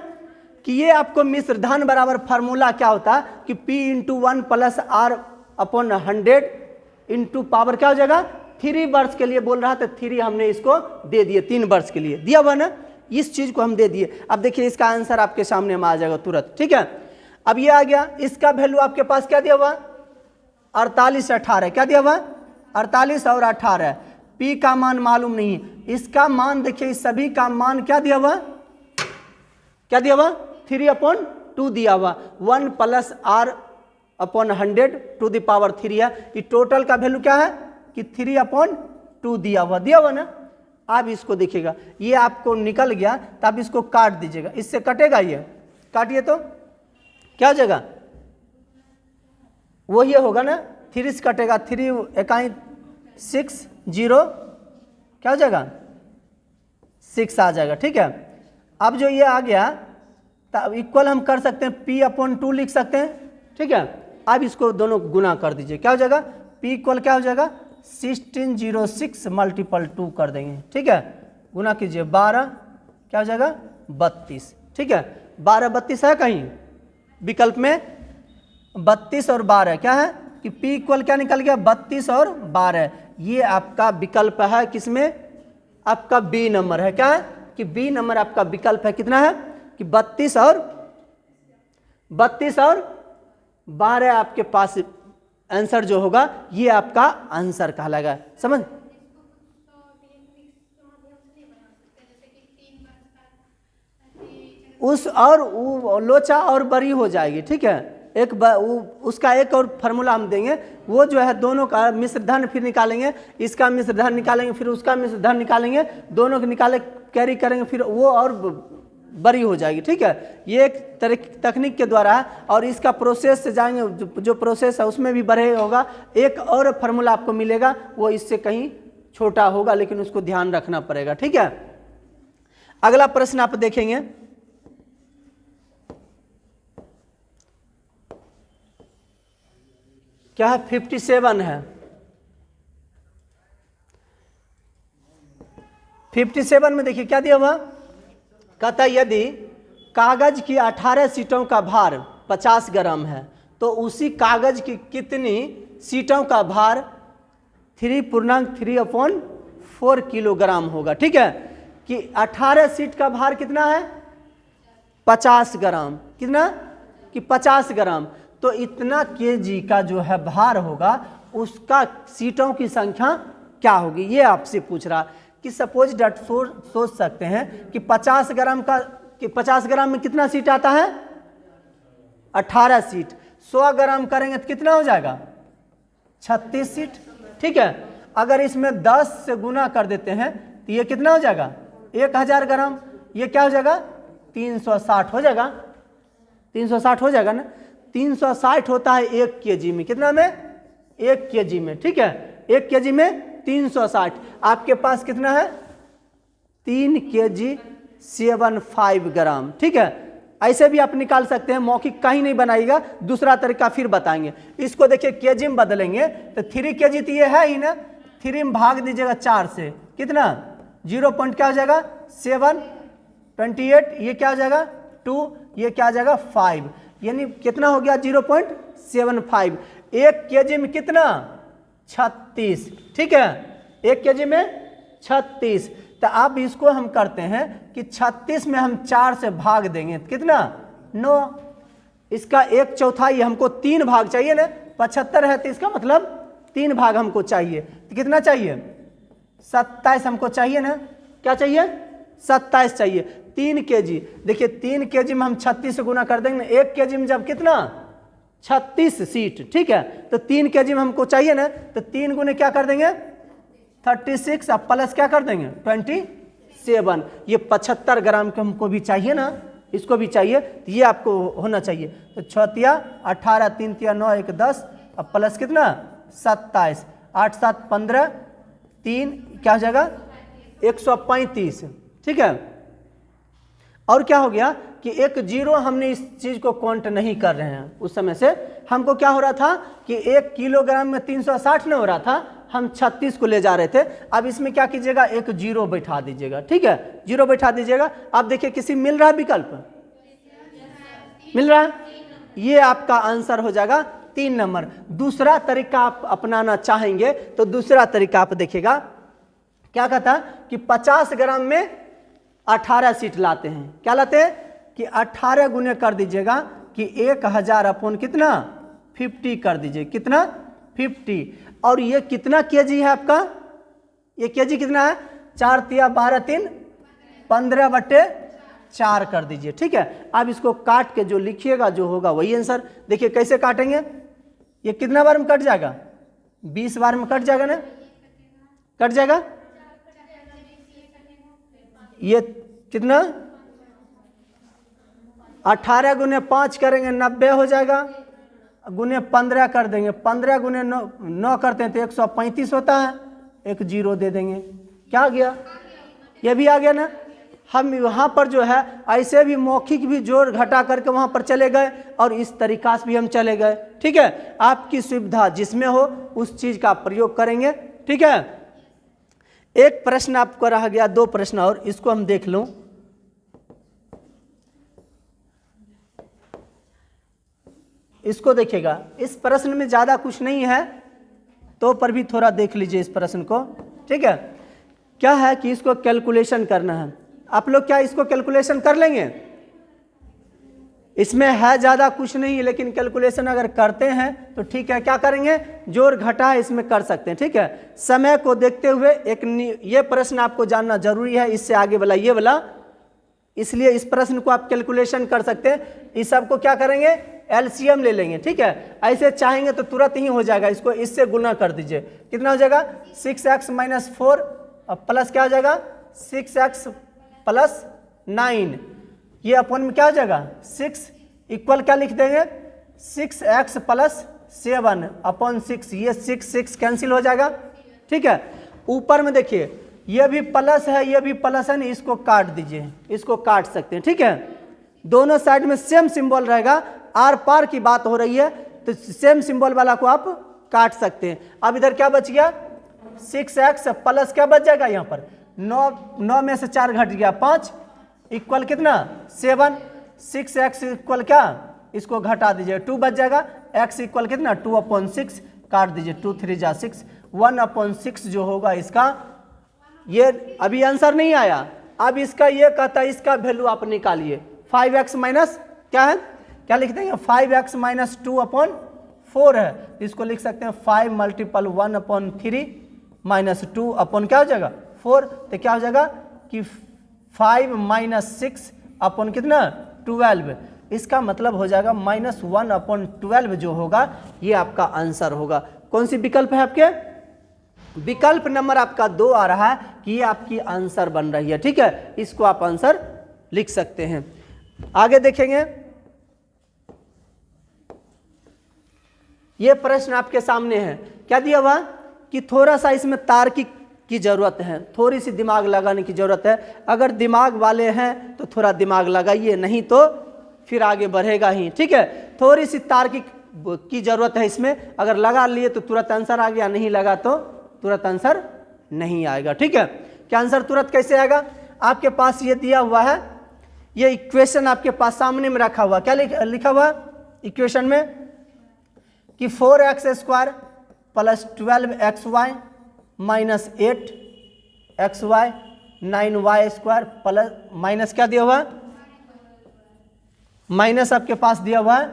A: कि ये आपको मिश्र धन बराबर फार्मूला क्या होता है कि P × 1 + r/100 × पावर क्या हो जाएगा 3 वर्ष के लिए बोल रहा था, 3 हमने इसको दे दिए, 3 वर्ष के लिए दिया हुआ ना, इस चीज को हम दे दिए। अब देखिए इसका आंसर आपके सामने में आ जाएगा तुरंत, ठीक है। अब ये आ गया, इसका वैल्यू आपके पास क्या दिया हुआ 48 18, क्या दिया हुआ 48 और 18। P का मान मालूम नहीं, इसका मान देखिए, इस सभी का मान क्या दिया हुआ 3/2 दिया हुआ, 1 + r/100⁻3 है। ये टोटल का वैल्यू क्या है कि 3/2 दिया हुआ ना। अब इसको देखिएगा, ये आपको निकल गया, तब इसको काट दीजिएगा, इससे कटेगा, ये काटिए तो क्या हो जाएगा, वो ये होगा ना, 3 से कटेगा, 3 × 6 0 क्या हो जाएगा 6 आ जाएगा, ठीक है। अब जो ये आ गया तब इक्वल हम कर सकते हैं P/2 लिख सकते हैं, ठीक है। अब इसको दोनों गुना कर दीजिए, क्या हो जाएगा P इक्वल क्या हो जाएगा 1606 × 2 कर देंगे, ठीक है, गुना कीजिए 12 क्या हो जाएगा 32, ठीक है। 12 32 है कहीं विकल्प में, 32 और 12 क्या है कि P इक्वल क्या निकल गया 32 और 12, ये आपका विकल्प है, किसमें आपका B नंबर है, क्या है कि B नंबर आपका विकल्प है, कितना है कि 32 और 12 आपके पास आंसर जो होगा ये आपका आंसर कहलाएगा, समझ। उस और लोचा और बड़ी हो जाएगी, ठीक है, उसका एक और फार्मूला हम देंगे, वो जो है दोनों का मिश्र धन फिर निकालेंगे, इसका मिश्र धन निकालेंगे, फिर उसका मिश्र धन निकालेंगे, दोनों के निकाले कैरी करेंगे, फिर वो और बड़ी हो जाएगी, ठीक है। ये एक तकनीक के द्वारा है, और इसका प्रोसेस से जाएंगे, जो प्रोसेस है उसमें भी बड़े होगा। एक और फार्मूला आपको मिलेगा, वो इससे कहीं छोटा होगा, लेकिन उसको ध्यान रखना पड़ेगा, ठीक है। अगला प्रश्न आप देखेंगे, क्या है 57 है। 57 में देखिए क्या दिया हुआ, कहता यदि कागज की 18 सीटों का भार 50 ग्राम है तो उसी कागज की कितनी सीटों का भार 3.3/4 किलोग्राम होगा, ठीक है। कि 18 सीट का भार कितना है 50 ग्राम, कितना कि 50 ग्राम, तो इतना केजी का जो है भार होगा उसका सीटों की संख्या क्या होगी, ये आपसे पूछ रहा कि सपोज डैट सोच सकते हैं कि 50 ग्राम का, कि 50 ग्राम में कितना सीट आता है 18 सीट, 100 ग्राम करेंगे तो कितना हो जाएगा 36 सीट, ठीक है। अगर इसमें 10 से गुना कर देते हैं तो ये कितना हो जाएगा 1000 ग्राम, ये क्या हो जाएगा 360 हो जाएगा, 360 हो जाएगा ना। 360 होता है 1 केजी में, कितना में 1 केजी में, ठीक है, 1 केजी में 360। आपके पास कितना है 3 kg 75 ग्राम, ठीक है। ऐसे भी आप निकाल सकते हैं, मौखिक कहीं नहीं बनाइएगा, दूसरा तरीका फिर बताएंगे। इसको देखिए केजी में बदलेंगे तो 3 kg तो ये है ही ना, 3 में भाग दीजिएगा 4 से, कितना 0 पॉइंट क्या हो जाएगा 7, 28, ये क्या हो जाएगा 2, ये क्या हो जाएगा 5, यानी कितना हो गया 0.75। 1 केजी में कितना 36, ठीक है, 1 केजी में 36। तो अब इसको हम करते हैं कि 36 में हम 4 से भाग देंगे, कितना 9, इसका 1/4 हमको 3 भाग चाहिए ना, 75 है तो इसका मतलब 3 भाग हमको चाहिए, तो कितना चाहिए 27 हमको चाहिए ना, क्या चाहिए 27 चाहिए। 3 केजी, देखिए 3 केजी में हम 36 से गुना कर देंगे, 1 केजी में जब कितना 36 सीट, ठीक है, तो 3 केजी में हमको चाहिए ना, तो 3 गुने क्या कर देंगे 36, अब प्लस क्या कर देंगे 27, ये 75 ग्राम के हमको भी चाहिए ना, इसको भी चाहिए, तो ये आपको होना चाहिए। तो 6 18, 3 9 1 10, अब प्लस कितना 27, 8 7 15, 3 क्या हो जाएगा 135, ठीक है। और क्या हो गया कि 1 0 हमने इस चीज को काउंट नहीं कर रहे हैं, उस समय से हमको क्या हो रहा था कि 1 किलोग्राम में 360 नहीं हो रहा था, हम 36 को ले जा रहे थे। अब इसमें क्या कीजिएगा 1 0 बैठा दीजिएगा, ठीक है, 0 बैठा दीजिएगा। अब देखिए किसी मिल रहा है विकल्प, मिल रहा है, ये आपका आंसर हो जाएगा 3 नंबर। दूसरा तरीका आप अपनाना चाहेंगे तो दूसरा तरीका आप देखिएगा, क्या कहता है कि 50 ग्राम में 18 सीट लाते हैं, क्या लाते हैं कि 18 गुने कर दीजिएगा कि 1000 अपॉन कितना 50 कर दीजिए, कितना 50। और ये कितना केजी है आपका, ये केजी कितना है 4 तिया 12 3 15/4 कर दीजिए, ठीक है। अब इसको काट के जो लिखिएगा जो होगा वही आंसर। देखिए कैसे काटेंगे, ये कितना बार में कट जाएगा 20 बार में कट जाएगा ना, कट जाएगा, ये कितना 18 गुने 5 करेंगे 90 हो जाएगा, गुने 15 कर देंगे, 15 गुने 9 करते हैं तो 135 होता है, 1 0 दे देंगे, क्या आ गया, ये भी आ गया ना। हम वहाँ पर जो है ऐसे भी मौखिक भी जोड़ घटा करके वहाँ पर चले गए और इस तरीका से भी हम चले गए, ठीक है। आपकी सुविधा जिसमें हो उस चीज़ का प्रयोग करेंगे, ठीक है। एक प्रश्न आपको रह गया, 2 प्रश्न और, इसको हम देख लूं। इसको देखिएगा, इस प्रश्न में ज़्यादा कुछ नहीं है तो पर भी थोड़ा देख लीजिए इस प्रश्न को, ठीक है। क्या है कि इसको कैलकुलेशन करना है, आप लोग क्या इसको कैलकुलेशन कर लेंगे, इसमें है ज़्यादा कुछ नहीं, लेकिन कैलकुलेशन अगर करते हैं तो ठीक है। क्या करेंगे, जोड़ घटा इसमें कर सकते हैं, ठीक है। समय को देखते हुए ये प्रश्न आपको जानना जरूरी है, इससे आगे वाला ये वाला, इसलिए इस प्रश्न को आप कैलकुलेशन कर सकते हैं। इस सब को क्या करेंगे एलसीएम ले लेंगे, ठीक है। ऐसे चाहेंगे तो तुरंत ही हो जाएगा, इसको इससे गुना कर दीजिए, कितना हो जाएगा 6x - 4 और प्लस क्या हो जाएगा 6x + 9, ये अपन में क्या हो जाएगा 6 इक्वल क्या लिख देंगे 6x + 7 अपॉन 6, ये 6 कैंसिल हो जाएगा, ठीक है। ऊपर में देखिए ये भी प्लस है, ये भी प्लस है ना, इसको काट दीजिए, इसको काट सकते हैं, ठीक है। दोनों साइड में सेम सिंबल रहेगा, आर पार की बात हो रही है तो सेम सिंबल वाला को आप काट सकते हैं। अब इधर क्या बच गया 6x प्लस क्या बच जाएगा यहाँ पर 9 में से 4 घट गया 5 इक्वल कितना 7, 6x इक्वल क्या, इसको घटा दीजिए 2 बच जाएगा, x इक्वल कितना 2/6 काट दीजिए, 2 3 जा 6, 1/6 जो होगा इसका, ये अभी आंसर नहीं आया। अब इसका ये कहता है इसका वैल्यू आप निकालिए, 5x माइनस क्या है, क्या लिख देंगे 5x - 2/4 है, इसको लिख सकते हैं 5 × 1/3 - 2 अपॉन क्या हो जाएगा 4, तो क्या हो जाएगा कि 5 - 6 अपॉन कितना 12, इसका मतलब हो जाएगा -1/12 जो होगा ये आपका आंसर होगा। कौन सी विकल्प है आपके, विकल्प नंबर आपका 2 आ रहा है कि ये आपकी आंसर बन रही है, ठीक है। इसको आप आंसर लिख सकते हैं। आगे देखेंगे, ये प्रश्न आपके सामने है, क्या दिया हुआ कि थोड़ा सा इसमें तार्किक की जरूरत है, थोड़ी सी दिमाग लगाने की जरूरत है। अगर दिमाग वाले हैं तो थोड़ा दिमाग लगाइए, नहीं तो फिर आगे बढ़ेगा ही, ठीक है। थोड़ी सी तार्किक की जरूरत है इसमें, अगर लगा लिए तो तुरंत आंसर आ गया, नहीं लगा तो तुरंत आंसर नहीं आएगा, ठीक है। क्या आंसर तुरंत कैसे आएगा? आपके पास ये दिया हुआ है, ये इक्वेशन आपके पास सामने में रखा हुआ, क्या लिखा हुआ इक्वेशन में कि 4x² plus 12xy minus 8xy 9y² plus minus क्या दिया हुआ, माइनस आपके पास दिया हुआ है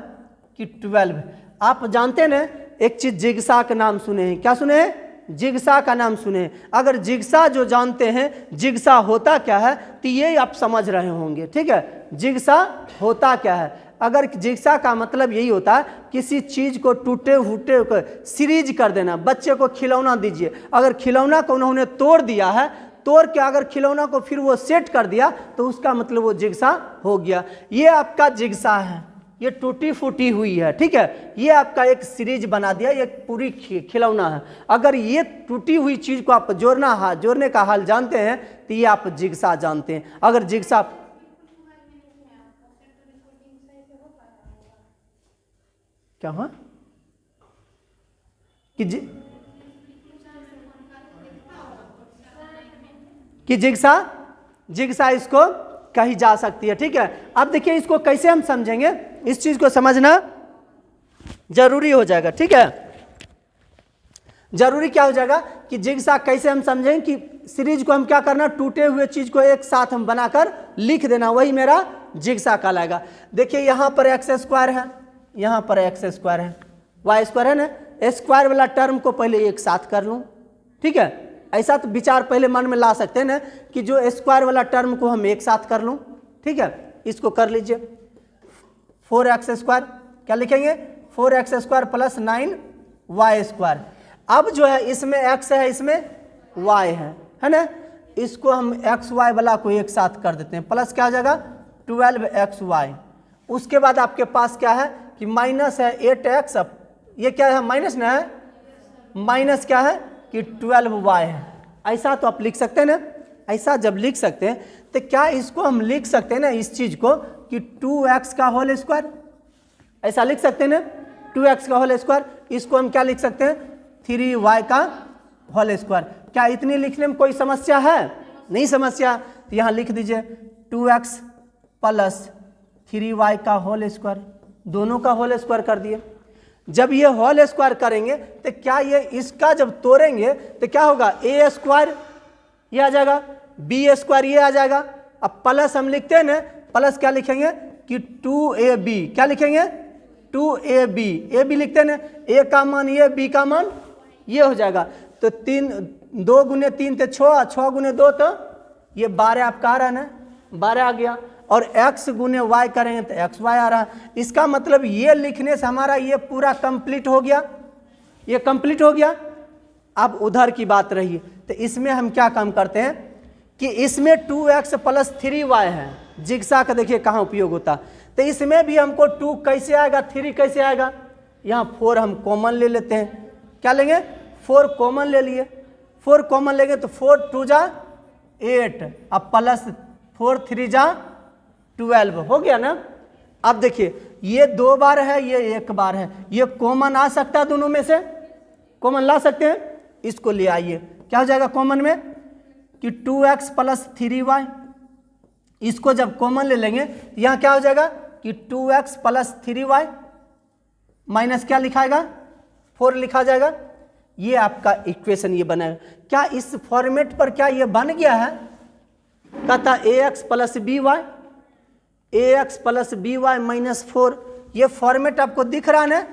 A: कि 12। आप जानते हैं ना एक चीज जिगसा का नाम सुने हैं, क्या सुने हैं? जिगसा का नाम सुने हैं। अगर जिगसा जो जानते हैं जिगसा होता क्या है तो ये आप समझ रहे होंगे, ठीक है। जिगसा होता क्या है? अगर जिगसा का मतलब यही होता है किसी चीज को टूटे फूटे को सीरीज कर देना। बच्चे को खिलौना दीजिए, अगर खिलौना को उन्होंने तोड़ दिया है, तोड़ के अगर खिलौना को फिर वो सेट कर दिया तो उसका मतलब वो जिगसा हो गया। ये आपका जिगसा है, ये टूटी फूटी हुई है, ठीक है। ये आपका एक सीरीज बना दिया, ये पूरी खिलौना है। अगर ये टूटी हुई चीज को आप जोड़ने का हाल जानते हैं तो ये आप जिगसा जानते हैं। अगर जिगसा क्या हुआ कि जिगसा इसको कही जा सकती है, ठीक है। अब देखिए इसको कैसे हम समझेंगे, इस चीज को समझना जरूरी हो जाएगा, ठीक है। जरूरी क्या हो जाएगा कि जिगसा कैसे हम समझें कि सीरीज को हम क्या करना, टूटे हुए चीज को एक साथ हम बनाकर लिख देना, वही मेरा जिगसा कहलाएगा। देखिए यहाँ पर x² है, यहाँ पर x² है, y² है ना, स्क्वायर वाला टर्म को पहले एक साथ कर लूं, ठीक है। ऐसा तो विचार पहले मन में ला सकते हैं ना कि जो स्क्वायर वाला टर्म को हम एक साथ कर लूं, ठीक है। इसको कर लीजिए 4x², क्या लिखेंगे 4x² प्लस 9y²। अब जो है इसमें x है, इसमें y है ना, इसको हम xy वाला को एक साथ कर देते हैं, प्लस क्या हो जाएगा 12xy। उसके बाद आपके पास क्या है कि माइनस है 8x, ये क्या है माइनस ना है, माइनस क्या है कि 12y है। ऐसा तो आप लिख सकते हैं ना, ऐसा जब लिख सकते हैं तो क्या इसको हम लिख सकते हैं ना इस चीज को कि 2x का होल स्क्वायर, ऐसा लिख सकते हैं ना 2x का होल स्क्वायर। इसको हम क्या लिख सकते हैं 3y का होल स्क्वायर। क्या इतनी लिखने में कोई समस्या है? नहीं समस्या। तो यहाँ लिख दीजिए 2x प्लस 3y का होल स्क्वायर, दोनों का होल स्क्वायर कर दिए। जब ये होल स्क्वायर करेंगे तो क्या ये इसका जब तोड़ेंगे तो क्या होगा a² ये आ जाएगा, b² ये आ जाएगा। अब प्लस हम लिखते हैं ना, प्लस क्या लिखेंगे कि 2ab, क्या लिखेंगे 2ab, ab लिखते हैं ना, a का मान ये, b का मान ये हो जाएगा। तो 2 गुने 3 तो 6, 6 गुने 2 तो ये 12 आपका आ रहा है ना, 12 आ गया। और x गुने y करेंगे तो xy आ रहा है। इसका मतलब ये लिखने से हमारा ये पूरा कंप्लीट हो गया, ये कंप्लीट हो गया। अब उधर की बात रही, तो इसमें हम क्या काम करते हैं कि इसमें 2x प्लस 3y है, जिगसा का देखिए कहाँ उपयोग होता। तो इसमें भी हमको 2 कैसे आएगा, 3 कैसे आएगा, यहाँ 4 हम कॉमन ले लेते हैं। क्या लेंगे 4 कॉमन ले लिए, 4 कॉमन लेंगे तो 4 2 जा 8, अब प्लस 4 3 जा 12 हो गया ना। अब देखिए ये 2 बार है, ये 1 बार है, ये कॉमन आ सकता है, दोनों में से कॉमन ला सकते हैं। इसको ले आइए, क्या हो जाएगा कॉमन में कि 2x प्लस 3y। इसको जब कॉमन ले लेंगे यहाँ क्या हो जाएगा कि 2x प्लस 3y माइनस क्या लिखाएगा 4 लिखा जाएगा। ये आपका इक्वेशन ये बनेगा। क्या इस फॉर्मेट पर क्या ये बन गया है? कहता ax plus by, ax plus by minus 4। ये फॉर्मेट आपको दिख रहा है ना,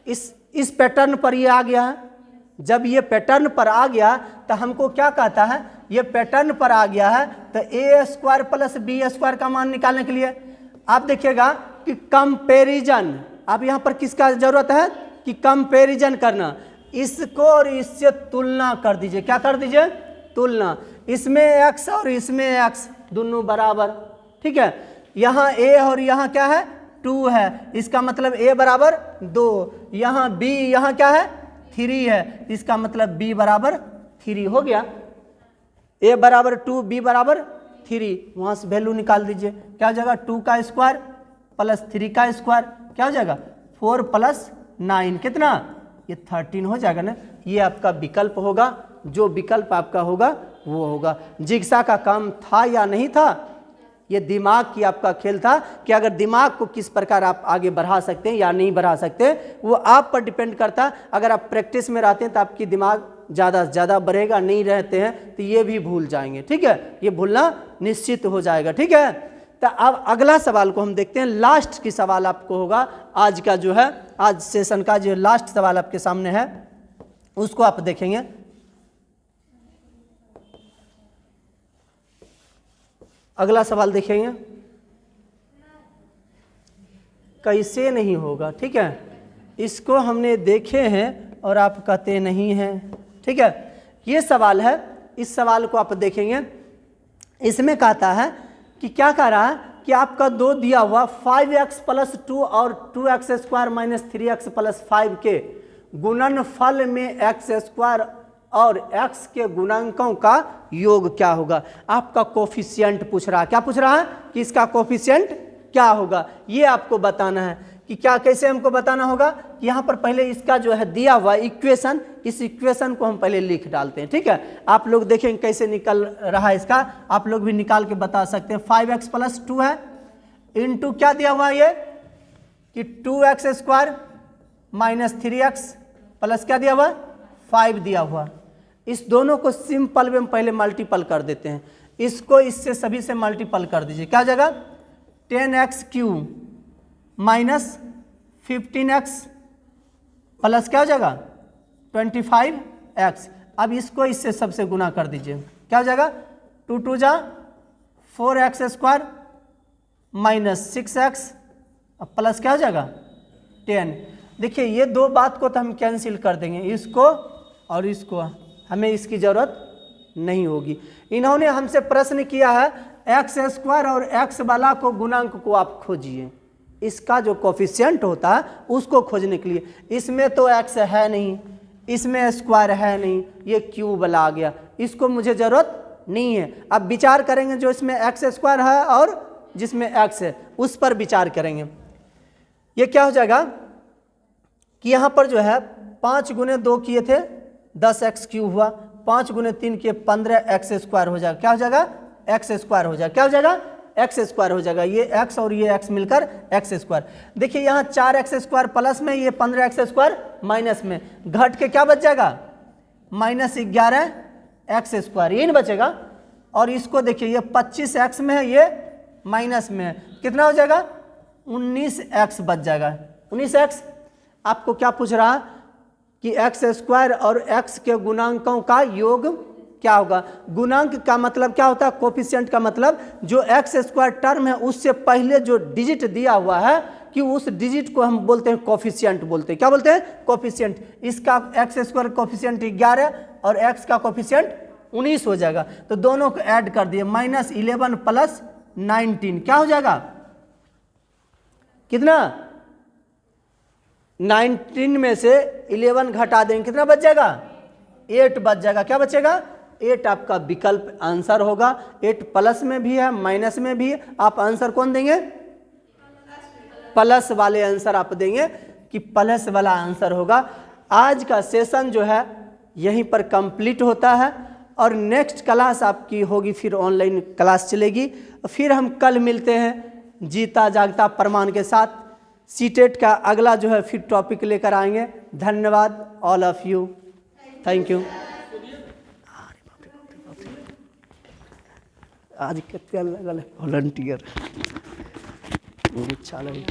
A: इस पैटर्न पर ये आ गया है। जब ये पैटर्न पर आ गया तो हमको क्या कहता है, ये पैटर्न पर आ गया है तो a² प्लस b² का मान निकालने के लिए आप देखिएगा कि कंपैरिजन। अब यहाँ पर किसका जरूरत है कि कंपैरिजन करना, इसको और इससे तुलना कर दीजिए। क्या कर दीजिए? तुलना। इसमें x और इसमें x दोनों बराबर, ठीक है। यहाँ a और यहाँ क्या है 2 है, इसका मतलब a बराबर 2। यहाँ b, यहाँ क्या है 3 है, इसका मतलब b बराबर 3 हो गया। a बराबर 2, b बराबर 3, वहाँ से वैल्यू निकाल दीजिए। क्या हो जाएगा 2 का स्क्वायर प्लस 3 का स्क्वायर, क्या हो जाएगा 4 प्लस 9 कितना, ये 13 हो जाएगा ना। ये आपका विकल्प होगा, जो विकल्प आपका होगा वो होगा। जिग्सा का काम था या नहीं था, ये दिमाग की आपका खेल था कि अगर दिमाग को किस प्रकार आप आगे बढ़ा सकते हैं या नहीं बढ़ा सकते, वो आप पर डिपेंड करता। अगर आप प्रैक्टिस में रहते हैं तो आपकी दिमाग ज़्यादा से ज़्यादा बढ़ेगा, नहीं रहते हैं तो ये भी भूल जाएंगे, ठीक है, ये भूलना निश्चित हो जाएगा, ठीक है। तो अब अगला सवाल को हम देखते हैं, लास्ट की सवाल आपको होगा आज का जो है, आज सेशन का जो लास्ट सवाल आपके सामने है उसको आप देखेंगे। अगला सवाल देखेंगे, कैसे नहीं होगा, ठीक है, इसको हमने देखे हैं और आप कहते नहीं हैं, ठीक है। ये सवाल है, इस सवाल को आप देखेंगे, इसमें कहता है कि क्या कह रहा है कि आपका 2 दिया हुआ 5x + 2 और 2x² - 3x + 5 के गुणनफल में x² और x के गुणांकों का योग क्या होगा। आपका कोफिशिएंट पूछ रहा है, क्या पूछ रहा है कि इसका कोफिशिएंट क्या होगा, ये आपको बताना है कि क्या, कैसे हमको बताना होगा कि यहाँ पर पहले इसका जो है दिया हुआ इक्वेशन, इस इक्वेशन को हम पहले लिख डालते हैं, ठीक है। आप लोग देखेंगे कैसे निकल रहा है इसका, आप लोग भी निकाल के बता सकते हैं। 5x + 2 है इंटू क्या दिया हुआ ये कि 2x² - 3x प्लस क्या दिया हुआ 5 दिया हुआ। इस दोनों को सिंपल वे में पहले मल्टीपल कर देते हैं, इसको इससे सभी से मल्टीपल कर दीजिए, क्या हो जाएगा 10x³ - 15x प्लस क्या हो जाएगा 25x। अब इसको इससे सबसे गुना कर दीजिए, क्या हो जाएगा 2 2 जा 4x² - 6x प्लस क्या हो जाएगा 10। देखिए ये दो बात को तो हम कैंसिल कर देंगे, इसको और इसको, हमें इसकी ज़रूरत नहीं होगी। इन्होंने हमसे प्रश्न किया है x² और x वाला को गुणांक को आप खोजिए, इसका जो कोफिशिएंट होता है उसको खोजने के लिए। इसमें तो x है नहीं, इसमें स्क्वायर है नहीं, ये क्यूब वाला आ गया, इसको मुझे ज़रूरत नहीं है। अब विचार करेंगे जो इसमें x² है और जिसमें x है उस पर विचार करेंगे। ये क्या हो जाएगा कि यहाँ पर जो है 5 × 2 किए थे 10x³ हुआ, 5 × 3 किए 15x² हो जाएगा, क्या हो जाएगा x² हो जाएगा, क्या हो जाएगा x² हो जाएगा। ये x और ये x मिलकर x²। देखिए यहाँ 4x² प्लस में, ये 15x² माइनस में, घट के क्या बच जाएगा -11x², ये नहीं बचेगा। और इसको देखिए ये 25x में है, ये माइनस में है, कितना हो जाएगा 19x बच जाएगा। 19x आपको क्या पूछ रहा कि x² और x के गुणांकों का योग क्या होगा। गुणांक का मतलब क्या होता है, कोफिशिएंट का मतलब जो x² टर्म है उससे पहले जो डिजिट दिया हुआ है कि उस डिजिट को हम बोलते हैं कोफिशिएंट बोलते हैं, क्या बोलते हैं कोफिशिएंट। इसका x² कोफिशिएंट 11 और x का कोफिशिएंट 19 हो जाएगा, तो दोनों को ऐड कर दिए -11 + 19 क्या हो जाएगा कितना 19 में से 11 घटा देंगे, कितना बच जाएगा 8 बच जाएगा, क्या बचेगा 8 आपका विकल्प आंसर होगा। 8 प्लस में भी है माइनस में भी, आप आंसर कौन देंगे प्लस वाले आंसर आप देंगे कि प्लस वाला आंसर होगा। आज का सेशन जो है यहीं पर कंप्लीट होता है और नेक्स्ट क्लास आपकी होगी, फिर ऑनलाइन क्लास चलेगी। फिर हम कल मिलते हैं जीता जागता प्रमाण के साथ। सीटेट का अगला जो है फिर टॉपिक लेकर आएंगे। धन्यवाद all of you, thank you. आज कितने लगल वॉलंटियर अच्छा लगे।